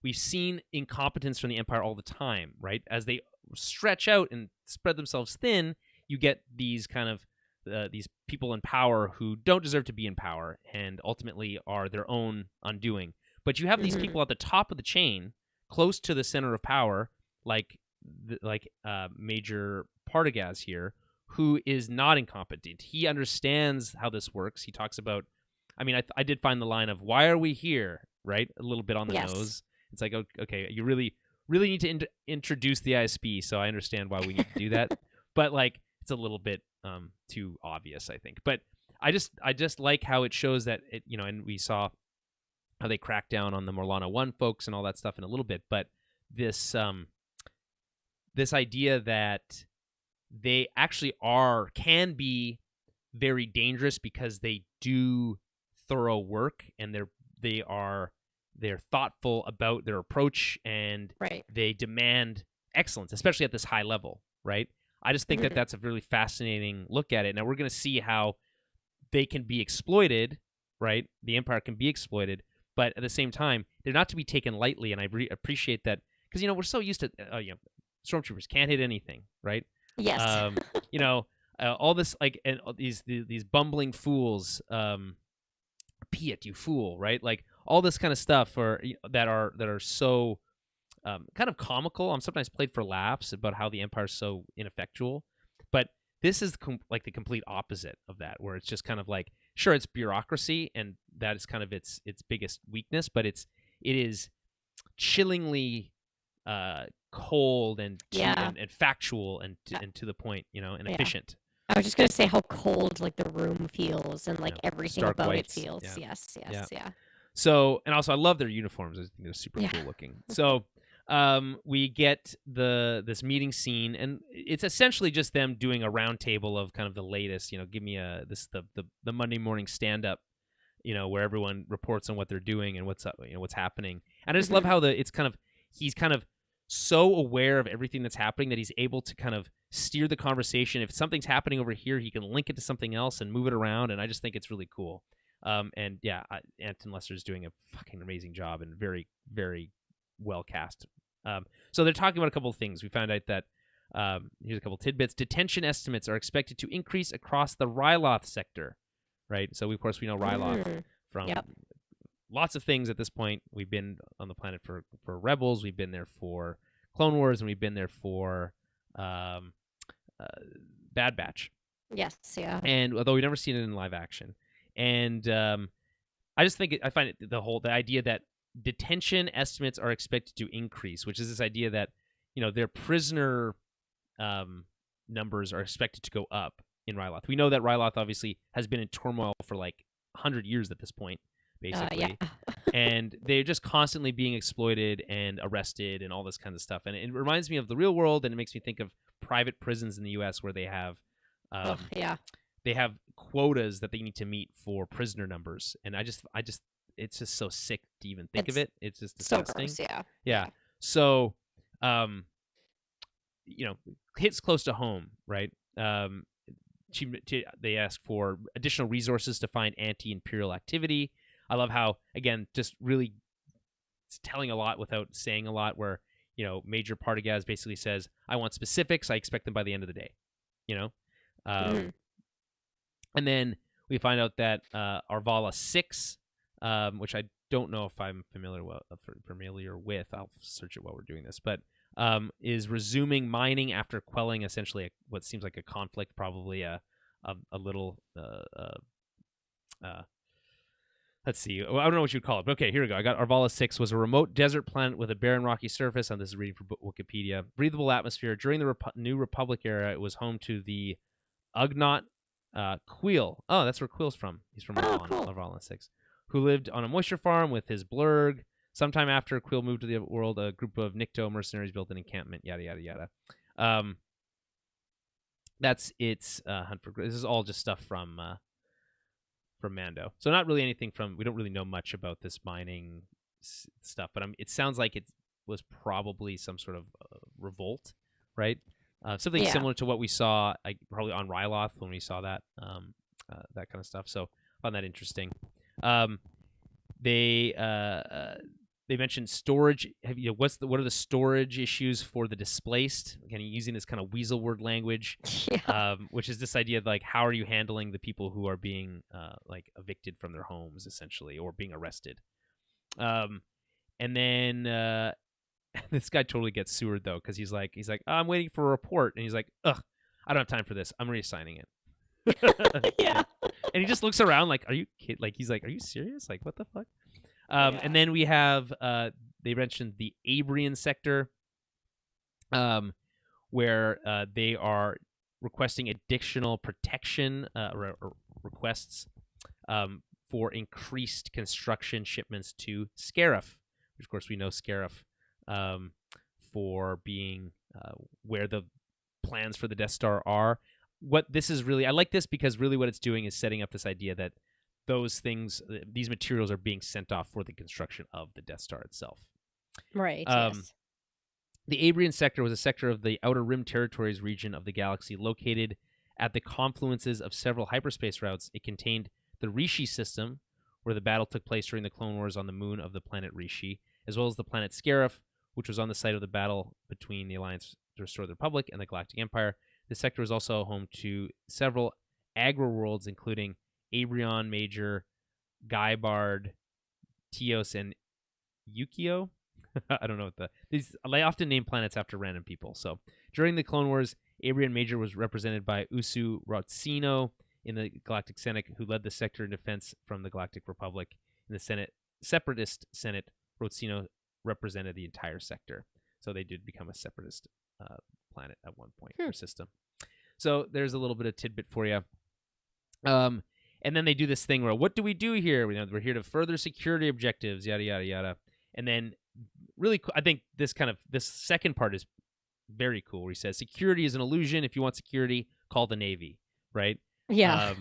We've seen incompetence from the Empire all the time, right? As they stretch out and spread themselves thin, you get these kind of these people in power who don't deserve to be in power and ultimately are their own undoing. But you have these people at the top of the chain, close to the center of power, like Major Partagaz here, who is not incompetent. He understands how this works. He talks about, I did find the line of, why are we here, right? A little bit on the nose. It's like, okay, you really need to introduce the ISB, so I understand why we need to do that. But like, it's a little bit too obvious, I think. But I just like how it shows that it, and we saw how they cracked down on the Morlana 1 folks and all that stuff in a little bit, but this this idea that they actually can be very dangerous because they do thorough work, and they're thoughtful about their approach, and they demand excellence, especially at this high level, right? I just think that that's a really fascinating look at it. Now we're going to see how they can be exploited, right? The Empire can be exploited, but at the same time, they're not to be taken lightly, and I appreciate that because we're so used to stormtroopers can't hit anything, right? Yes. All this and these bumbling fools, Piet, you fool, right? Like all this kind of stuff that are so kind of comical. I'm sometimes played for laughs about how the Empire's so ineffectual, but this is like the complete opposite of that, where it's just kind of like, sure, it's bureaucracy, and that is kind of its biggest weakness, but it is chillingly cold and factual and to the point, and efficient. I was just gonna say how cold like the room feels and like everything Stark about whites. it feels. Yes. So, and also I love their uniforms. I think they're super cool looking. So we get this meeting scene, and it's essentially just them doing a round table of kind of the latest. Give me the Monday morning stand up, where everyone reports on what they're doing and what's up, what's happening. And I just love how he's kind of so aware of everything that's happening that he's able to kind of steer the conversation. If something's happening over here, he can link it to something else and move it around. And I just think it's really cool. And yeah, Anton Lesser's doing a fucking amazing job and very, very well cast. So they're talking about a couple of things. We found out that here's a couple tidbits. Detention estimates are expected to increase across the Ryloth sector, right? So of course we know Ryloth from lots of things at this point. We've been on the planet for Rebels. We've been there for Clone Wars, and we've been there for Bad Batch. Yes, yeah. And although we've never seen it in live action, and I just think I find it the idea that detention estimates are expected to increase, which is this idea that their prisoner numbers are expected to go up in Ryloth. We know that Ryloth obviously has been in turmoil for like 100 years at this point, basically. And they're just constantly being exploited and arrested and all this kind of stuff. And it reminds me of the real world, and it makes me think of private prisons in the U.S. where they have they have quotas that they need to meet for prisoner numbers. And I just it's just so sick to even think of it. It's just disgusting. So gross, yeah. So hits close to home, right? They ask for additional resources to find anti-imperial activity. I love how, again, just really it's telling a lot without saying a lot, where, Major Partagas basically says, I want specifics. I expect them by the end of the day, And then we find out that Arvala 6, which I don't know if I'm familiar with. I'll search it while we're doing this, but is resuming mining after quelling essentially what seems like a conflict, probably a little let's see. I don't know what you'd call it, but okay, here we go. I got Arvala 6 was a remote desert planet with a barren rocky surface. And this is reading from Wikipedia. Breathable atmosphere. During the New Republic era, it was home to the Ugnaught Queel. Oh, that's where Queel's from. He's from Arvala 6, who lived on a moisture farm with his blurg. Sometime after Queel moved to the world, a group of Nikto mercenaries built an encampment. Yada yada yada. That's its hunt for. This is all just stuff from Mando. So not really anything we don't really know much about this mining stuff, but it sounds like it was probably some sort of revolt, right? Something similar to what we saw probably on Ryloth when we saw that that kind of stuff. So I found that interesting. They mentioned storage. What are the storage issues for the displaced? Again, using this kind of weasel word language, which is this idea of like, how are you handling the people who are being like evicted from their homes, essentially, or being arrested? And then this guy totally gets sewered though, because he's like, oh, I'm waiting for a report, and he's like, ugh, I don't have time for this. I'm reassigning it. Yeah. And he just looks around like, are you kidding? Like, he's like, are you serious? Like, what the fuck? And then we have they mentioned the Abrian sector, where they are requesting additional protection requests for increased construction shipments to Scarif, which of course we know Scarif for being where the plans for the Death Star are. What this is really, I like this because really what it's doing is setting up this idea that those things, these materials are being sent off for the construction of the Death Star itself. Right, yes. The Abrian sector was a sector of the Outer Rim Territories region of the galaxy located at the confluences of several hyperspace routes. It contained the Rishi system, where the battle took place during the Clone Wars on the moon of the planet Rishi, as well as the planet Scarif, which was on the site of the battle between the Alliance to Restore the Republic and the Galactic Empire. This sector was also home to several Agra worlds, including Abrion Major, Guybard, Teos, and Yukio. I don't know what they often name planets after random people. So during the Clone Wars, Abrion Major was represented by Usu Rotsino in the Galactic Senate, who led the sector in defense from the Galactic Republic. In the Senate, Separatist Senate, Rotsino represented the entire sector. So they did become a separatist planet at one point, or system. So there's a little bit of tidbit for you. And then they do this thing where, what do we do here? We're here to further security objectives, yada, yada, yada. And then really, I think this second part is very cool, where he says, security is an illusion. If you want security, call the Navy, right? Yeah.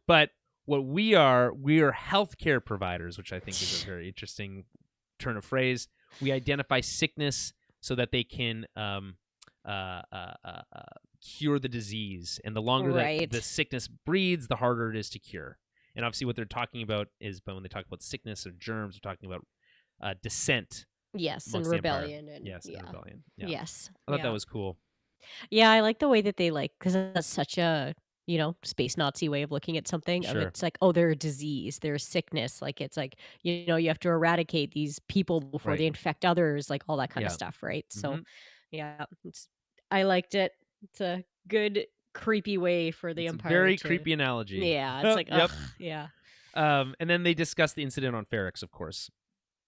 But what we are healthcare providers, which I think is a very interesting turn of phrase. We identify sickness so that they can cure the disease. And the longer that the sickness breeds, the harder it is to cure. And obviously what they're talking about is, when they talk about sickness or germs, they're talking about dissent. Yes, and rebellion. And and rebellion. Yeah. Yes. I thought that was cool. Yeah, I like the way that they because that's such a, space Nazi way of looking at something. Sure. It's like, oh, they're a disease, they're a sickness. Like, it's like, you have to eradicate these people before they infect others, like all that kind of stuff, right? So, yeah, I liked it. It's a good, creepy way for the Empire. Very creepy analogy. Yeah, it's like, ugh, yeah. And then they discuss the incident on Ferrix, of course.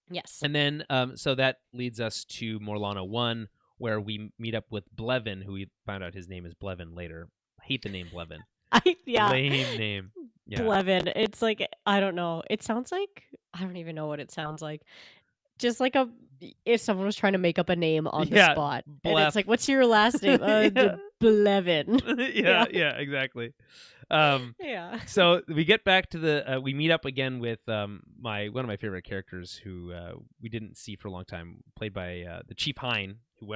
Yes. And then, so that leads us to Morlana 1, where we meet up with Blevin, who we found out his name is Blevin later. I hate the name Blevin. Lame name. Yeah. Blevin. It's like, I don't know. It sounds like, I don't even know what it sounds like. Just like if someone was trying to make up a name on the spot. And it's like, what's your last name? Blevin. yeah, exactly. So we get back to we meet up again with one of my favorite characters who we didn't see for a long time, played by the Chief Hein, who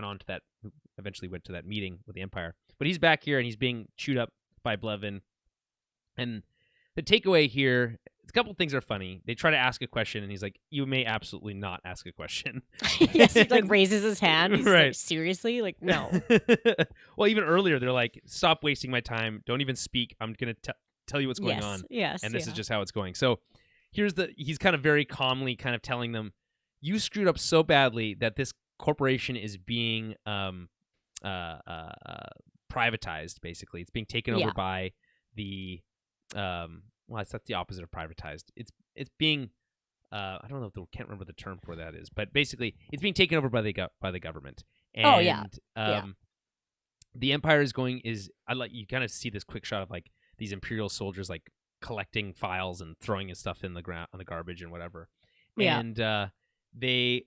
eventually went to that meeting with the Empire. But he's back here and he's being chewed up by Blevin. And the takeaway here, a couple things are funny. They try to ask a question and he's like, you may absolutely not ask a question. Yes, he raises his hand. He's like, seriously? Like, no. Well, even earlier, they're like, stop wasting my time. Don't even speak. I'm going to tell you what's going on. Yes. And this is just how it's going. So he's kind of very calmly kind of telling them, you screwed up so badly that this corporation is being privatized, basically. It's being taken over by the well, it's not the opposite of privatized. It's being I don't know, can't remember the term for that is, but basically it's being taken over by the government. And the Empire you kind of see this quick shot of like these Imperial soldiers like collecting files and throwing his stuff in the ground on the garbage and whatever. And they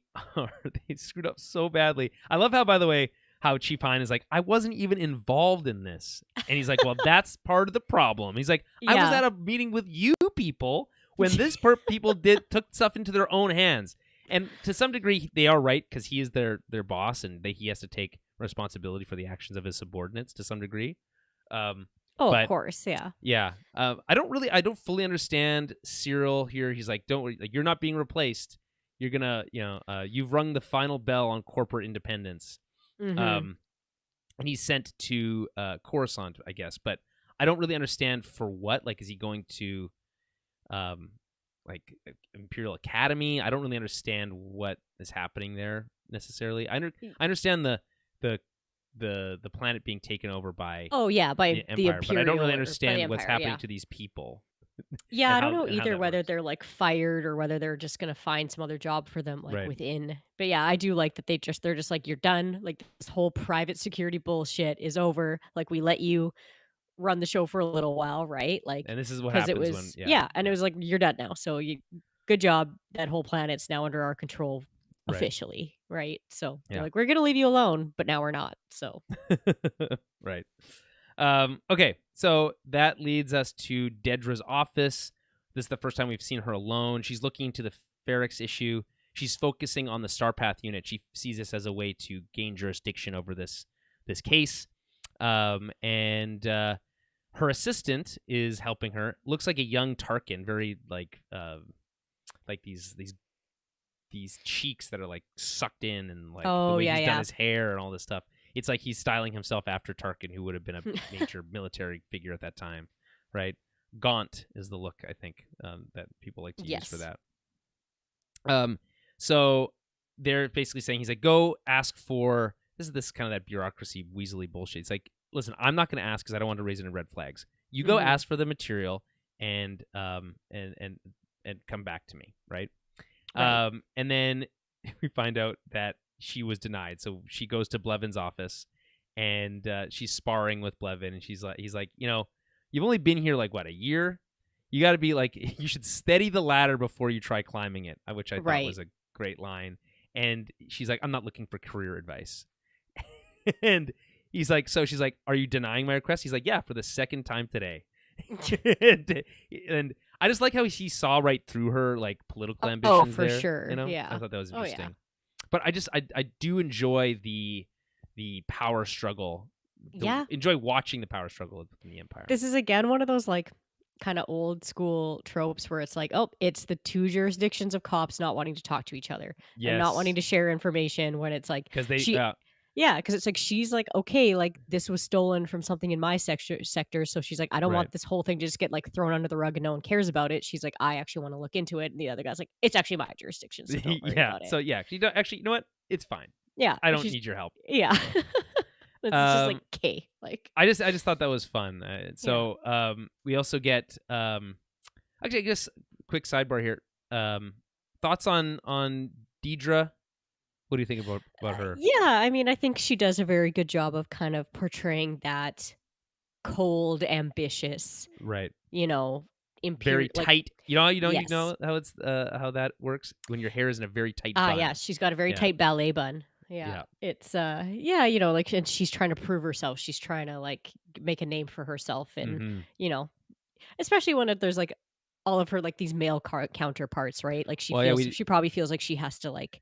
screwed up so badly. I love how, by the way, how Chief Hein is like, I wasn't even involved in this. And he's like, well, that's part of the problem. He's like, I was at a meeting with you people when this people took stuff into their own hands. And to some degree, they are right, because he is their boss, and he has to take responsibility for the actions of his subordinates to some degree. Of course, yeah. Yeah. I don't fully understand Cyril here. He's like, don't worry, like, you're not being replaced. You're gonna, you've rung the final bell on corporate independence. And he's sent to Coruscant, I guess, but I don't really understand for what. Like, is he going to like Imperial Academy? I don't really understand what is happening there necessarily. I understand the planet being taken over by by the the Empire, but I don't really Imperial understand what's happening to these people. Yeah, I don't know either whether works. they're like fired or whether they're just gonna find some other job for them like Right. within. But yeah, I do like that they're just like, you're done. Like, this whole private security bullshit is over. Like, we let you run the show for a little while, right? Like, And this is what because it happens when, was and it yeah, was like, "You're done now, so good job. That whole planet's now under our control right, officially," right? So, they're yeah, like, "We're gonna leave you alone," but now we're not, so right. Okay, so that leads us to Dedra's office. This is the first time we've seen her alone. She's looking into the Ferrex issue. She's focusing on the Starpath unit. She sees this as a way to gain jurisdiction over this case. And her assistant is helping her. Looks like a young Tarkin, very like these cheeks that are like sucked in, and like the Oh, way yeah, he's done yeah. his hair and all this stuff. It's like he's styling himself after Tarkin, who would have been a major military figure at that time, right? Gaunt is the look, I think, that people like to use for Yes. that. So they're basically saying, he's like, go ask for this kind of that bureaucracy weaselly bullshit. It's like, listen, I'm not going to ask because I don't want to raise any red flags. You go Mhm. ask for the material and come back to me, right? Right. And then we find out that she was denied. So she goes to Blevins' office, and she's sparring with Blevin, and he's like, you've only been here like what, a year? You got to be like, you should steady the ladder before you try climbing it, which I thought Right. was a great line. And she's like, I'm not looking for career advice. And he's like, so she's like, are you denying my request? He's like, yeah, for the second time today. and I just like how he saw right through her like political ambitions. Oh, for there, sure. I Yeah. thought that was Oh, yeah. interesting. But I do enjoy the power struggle. Yeah. Enjoy watching the power struggle within the Empire. This is again one of those like kind of old school tropes where it's like, oh, it's the two jurisdictions of cops not wanting to talk to each other and not wanting Yes, to share information when it's like because they because it's like she's like, okay, like this was stolen from something in my sector. So she's like, I don't right. want this whole thing to just get like thrown under the rug and no one cares about it. She's like, I actually want to look into it. And the other guy's like, it's actually my jurisdiction, so don't worry Yeah. about it. So yeah, you don't actually. You know what? It's fine. Yeah. I don't she's- need your help. Yeah. It's just like, okay, like I just thought that was fun. We also get actually, I guess quick sidebar here. Thoughts on Dedra? What do you think about her? yeah, I mean, I think she does a very good job of kind of portraying that cold, ambitious, Right. imperial, Very tight. You yes. know how it's how that works when your hair is in a very tight Ah, bun. yeah, she's got a very Yeah. tight ballet bun. Yeah. Yeah. It's like, and she's trying to prove herself. She's trying to like make a name for herself, and Mhm. especially when there's like all of her like these male counterparts, right? Like Well, yeah, she probably feels like she has to like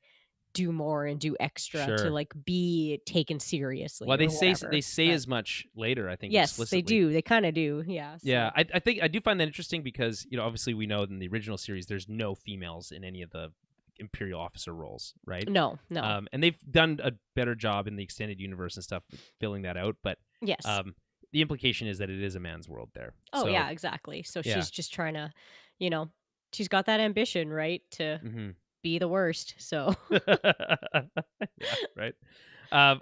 do more and do extra to Sure. like be taken seriously. Well, or they say whatever, as much later, I think, yes, explicitly. they do. They kind of do. Yeah. Yeah, So. I think I do find that interesting because obviously we know in the original series there's no females in any of the Imperial officer roles, right? No. And they've done a better job in the extended universe and stuff filling that out. But Yes. the implication is that it is a man's world there. Oh, So, yeah, exactly. So yeah. she's just trying to, she's got that ambition, right, to Mhm. be the worst. So. Yeah, right.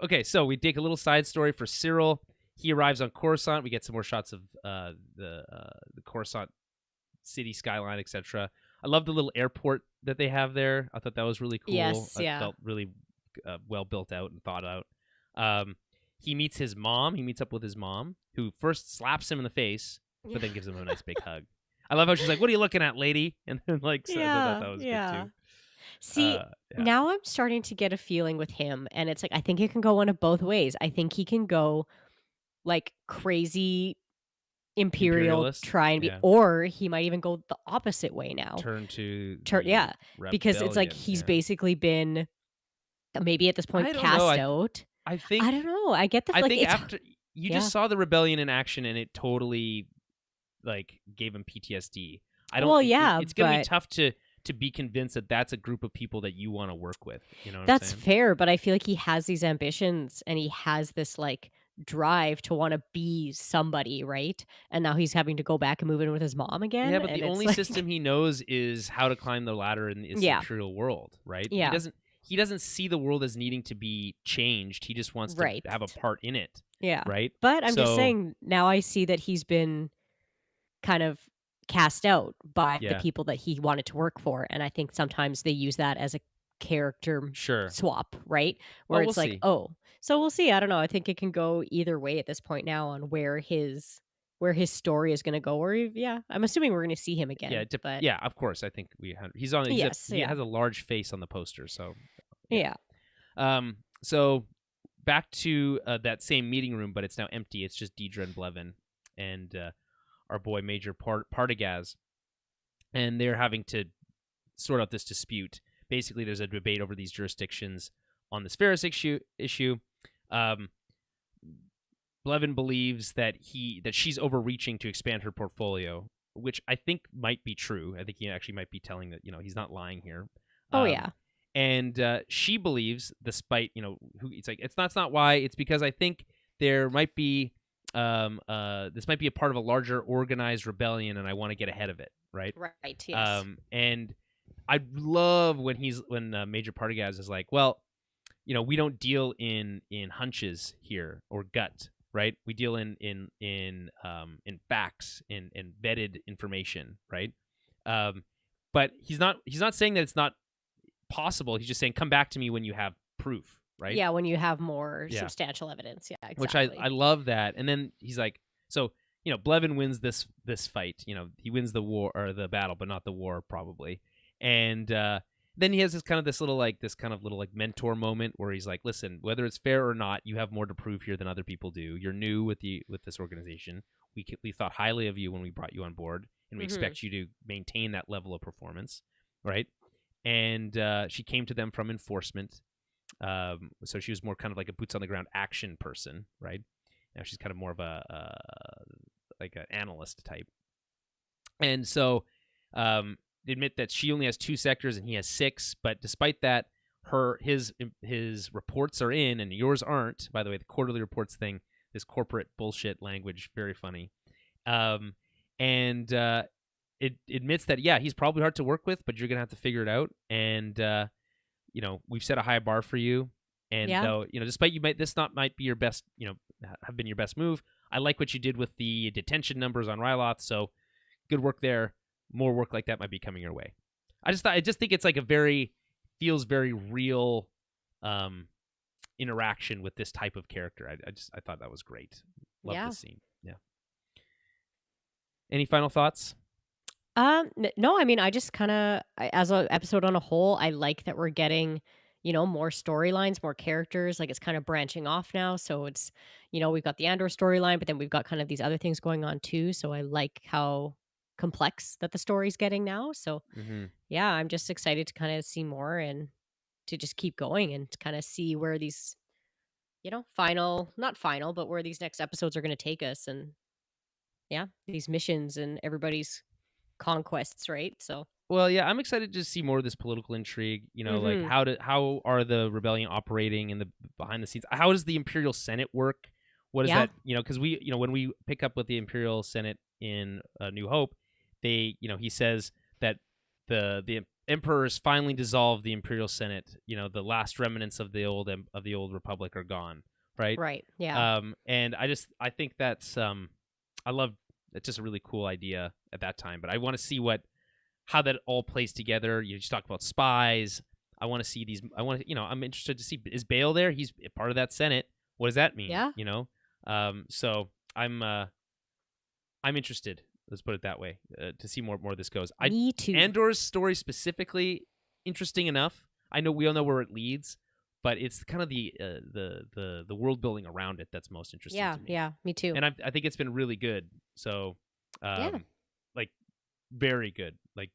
Okay, so we take a little side story for Cyril. He arrives on Coruscant. We get some more shots of the Coruscant city skyline, etc. I love the little airport that they have there. I thought that was really cool. Yes, It yeah. felt really well built out and thought out. He meets his mom. He meets up with his mom, who first slaps him in the face, but then gives him a nice big hug. I love how she's like, "What are you looking at, lady?" And then like, so I thought that was good too. See, Yeah. now I'm starting to get a feeling with him, and it's like I think it can go one of both ways. I think he can go like crazy imperial, Imperialist? try and be, Yeah. or he might even go the opposite way now. Turn to Yeah, because it's like rebellion, he's yeah. basically been maybe at this point I don't cast know. out. I think I don't know. I get the I like think it's after you yeah. just saw the rebellion in action and it totally like gave him PTSD. I don't. Well, yeah, it's gonna be but tough to be convinced that that's a group of people that you want to work with. You know what that's I'm saying? fair, but I feel like he has these ambitions and he has this like drive to want to be somebody, right? And now he's having to go back and move in with his mom again. Yeah, but And the it's only like, system he knows is how to climb the ladder in this Yeah. imperial world, right? Yeah. He doesn't see the world as needing to be changed. He just wants to Right. have a part in it, Yeah. right? But I'm just So- saying now I see that he's been kind of cast out by the Yeah. people that he wanted to work for. And I think sometimes they use that as a character Sure. swap, right? Where Well, it's we'll like, see. oh, so we'll see. I don't know. I think it can go either way at this point now on where his where his story is going to go. Or yeah, I'm assuming we're going to see him Yeah, again. But yeah, of course. I think he's on. yes, He yeah, has a large face on the poster, so yeah. yeah, So back to that same meeting room, but it's now empty. It's just Deidre and Blevin and our boy Major Partagas, and they're having to sort out this dispute. Basically, there's a debate over these jurisdictions on this Ferris issue. Blevin believes that she's overreaching to expand her portfolio, which I think might be true. I think he actually might be telling that he's not lying here. oh yeah, And she believes, despite it's not why. It's because I think there might be this might be a part of a larger organized rebellion, and I want to get ahead of it. Right. right, yes, And I love when Major Partagas is like, well, we don't deal in hunches here or gut, right? We deal in facts, in vetted information, right? But he's not saying that it's not possible. He's just saying, come back to me when you have proof, right? yeah, when you have more substantial evidence, yeah, exactly. Which I love that. And then he's like, so Blevin wins this fight. He wins the war or the battle, but not the war probably. And then he has this kind of little mentor moment where he's like, listen, whether it's fair or not, you have more to prove here than other people do. You're new with this organization. We thought highly of you when we brought you on board, and we expect you to maintain that level of performance, right? And she came to them from enforcement. So she was more kind of like a boots on the ground action person, right? Now she's kind of more of a like an analyst type. And so they admit that she only has 2 sectors and he has 6, but despite that, his reports are in and yours aren't. By the way, the quarterly reports thing, this corporate bullshit language, very funny. And it admits that, yeah, he's probably hard to work with, but you're gonna have to figure it out. And we've set a high bar for you. And though despite this might be your best, have been your best move, I like what you did with the detention numbers on Ryloth. So good work there. More work like that might be coming your way. I just think it's like feels very real interaction with this type of character. I thought that was great. Love this scene. Yeah. Any final thoughts? No, I mean, I just kind of, as an episode on a whole, I like that we're getting, more storylines, more characters. Like it's kind of branching off now. So it's, we've got the Andor storyline, but then we've got kind of these other things going on too. So I like how complex that the story's getting now. So yeah, I'm just excited to kind of see more and to just keep going and to kind of see where these, not final, but where these next episodes are going to take us. And yeah, these missions and everybody's conquests, right? So well, yeah, I'm excited to see more of this political intrigue. Like how are the rebellion operating in the behind the scenes? How does the Imperial Senate work? What is that? Because we, when we pick up with the Imperial Senate in New Hope, he says that the Emperor has finally dissolved the Imperial Senate. The last remnants of the old Republic are gone. Right. Right. Yeah. And I think that's I love. It's just a really cool idea at that time. But I want to see how that all plays together. You just talk about spies. I want to see these. I'm interested to see, is Bale there? He's part of that Senate. What does that mean? Yeah. So I'm interested. Let's put it that way. To see more of this goes. Me too. Andor's story specifically, interesting enough. I know we all know where it leads, but it's kind of the world building around it that's most interesting to me. Yeah, me too. And I think it's been really good. So, like, very good. Like,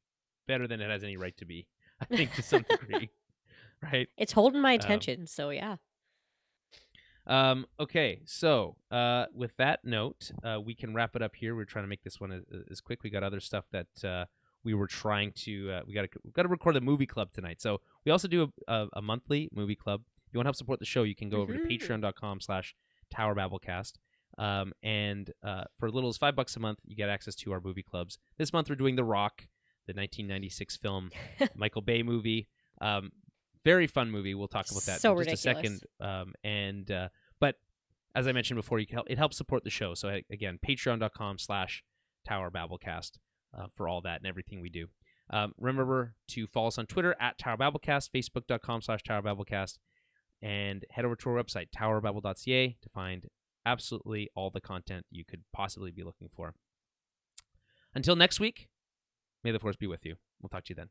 better than it has any right to be, I think, to some degree. Right? It's holding my attention, so yeah. Okay, so with that note, we can wrap it up here. We're trying to make this one as quick. We got other stuff that we were trying to. We got to record a movie club tonight. So we also do a monthly movie club. If you want to help support the show, you can go over to patreon.com/TowerBabbleCast. And for as little as $5 a month, you get access to our movie clubs. This month we're doing The Rock, the 1996 film, Michael Bay movie. Very fun movie. We'll talk about that in just a second. But as I mentioned before, it helps support the show. So again, patreon.com/TowerBabbleCast for all that and everything we do. Remember to follow us on Twitter @TowerBabbleCast, Facebook.com/TowerBabbleCast, and head over to our website, towerbabble.ca, to find absolutely all the content you could possibly be looking for. Until next week, may the Force be with you. We'll talk to you then.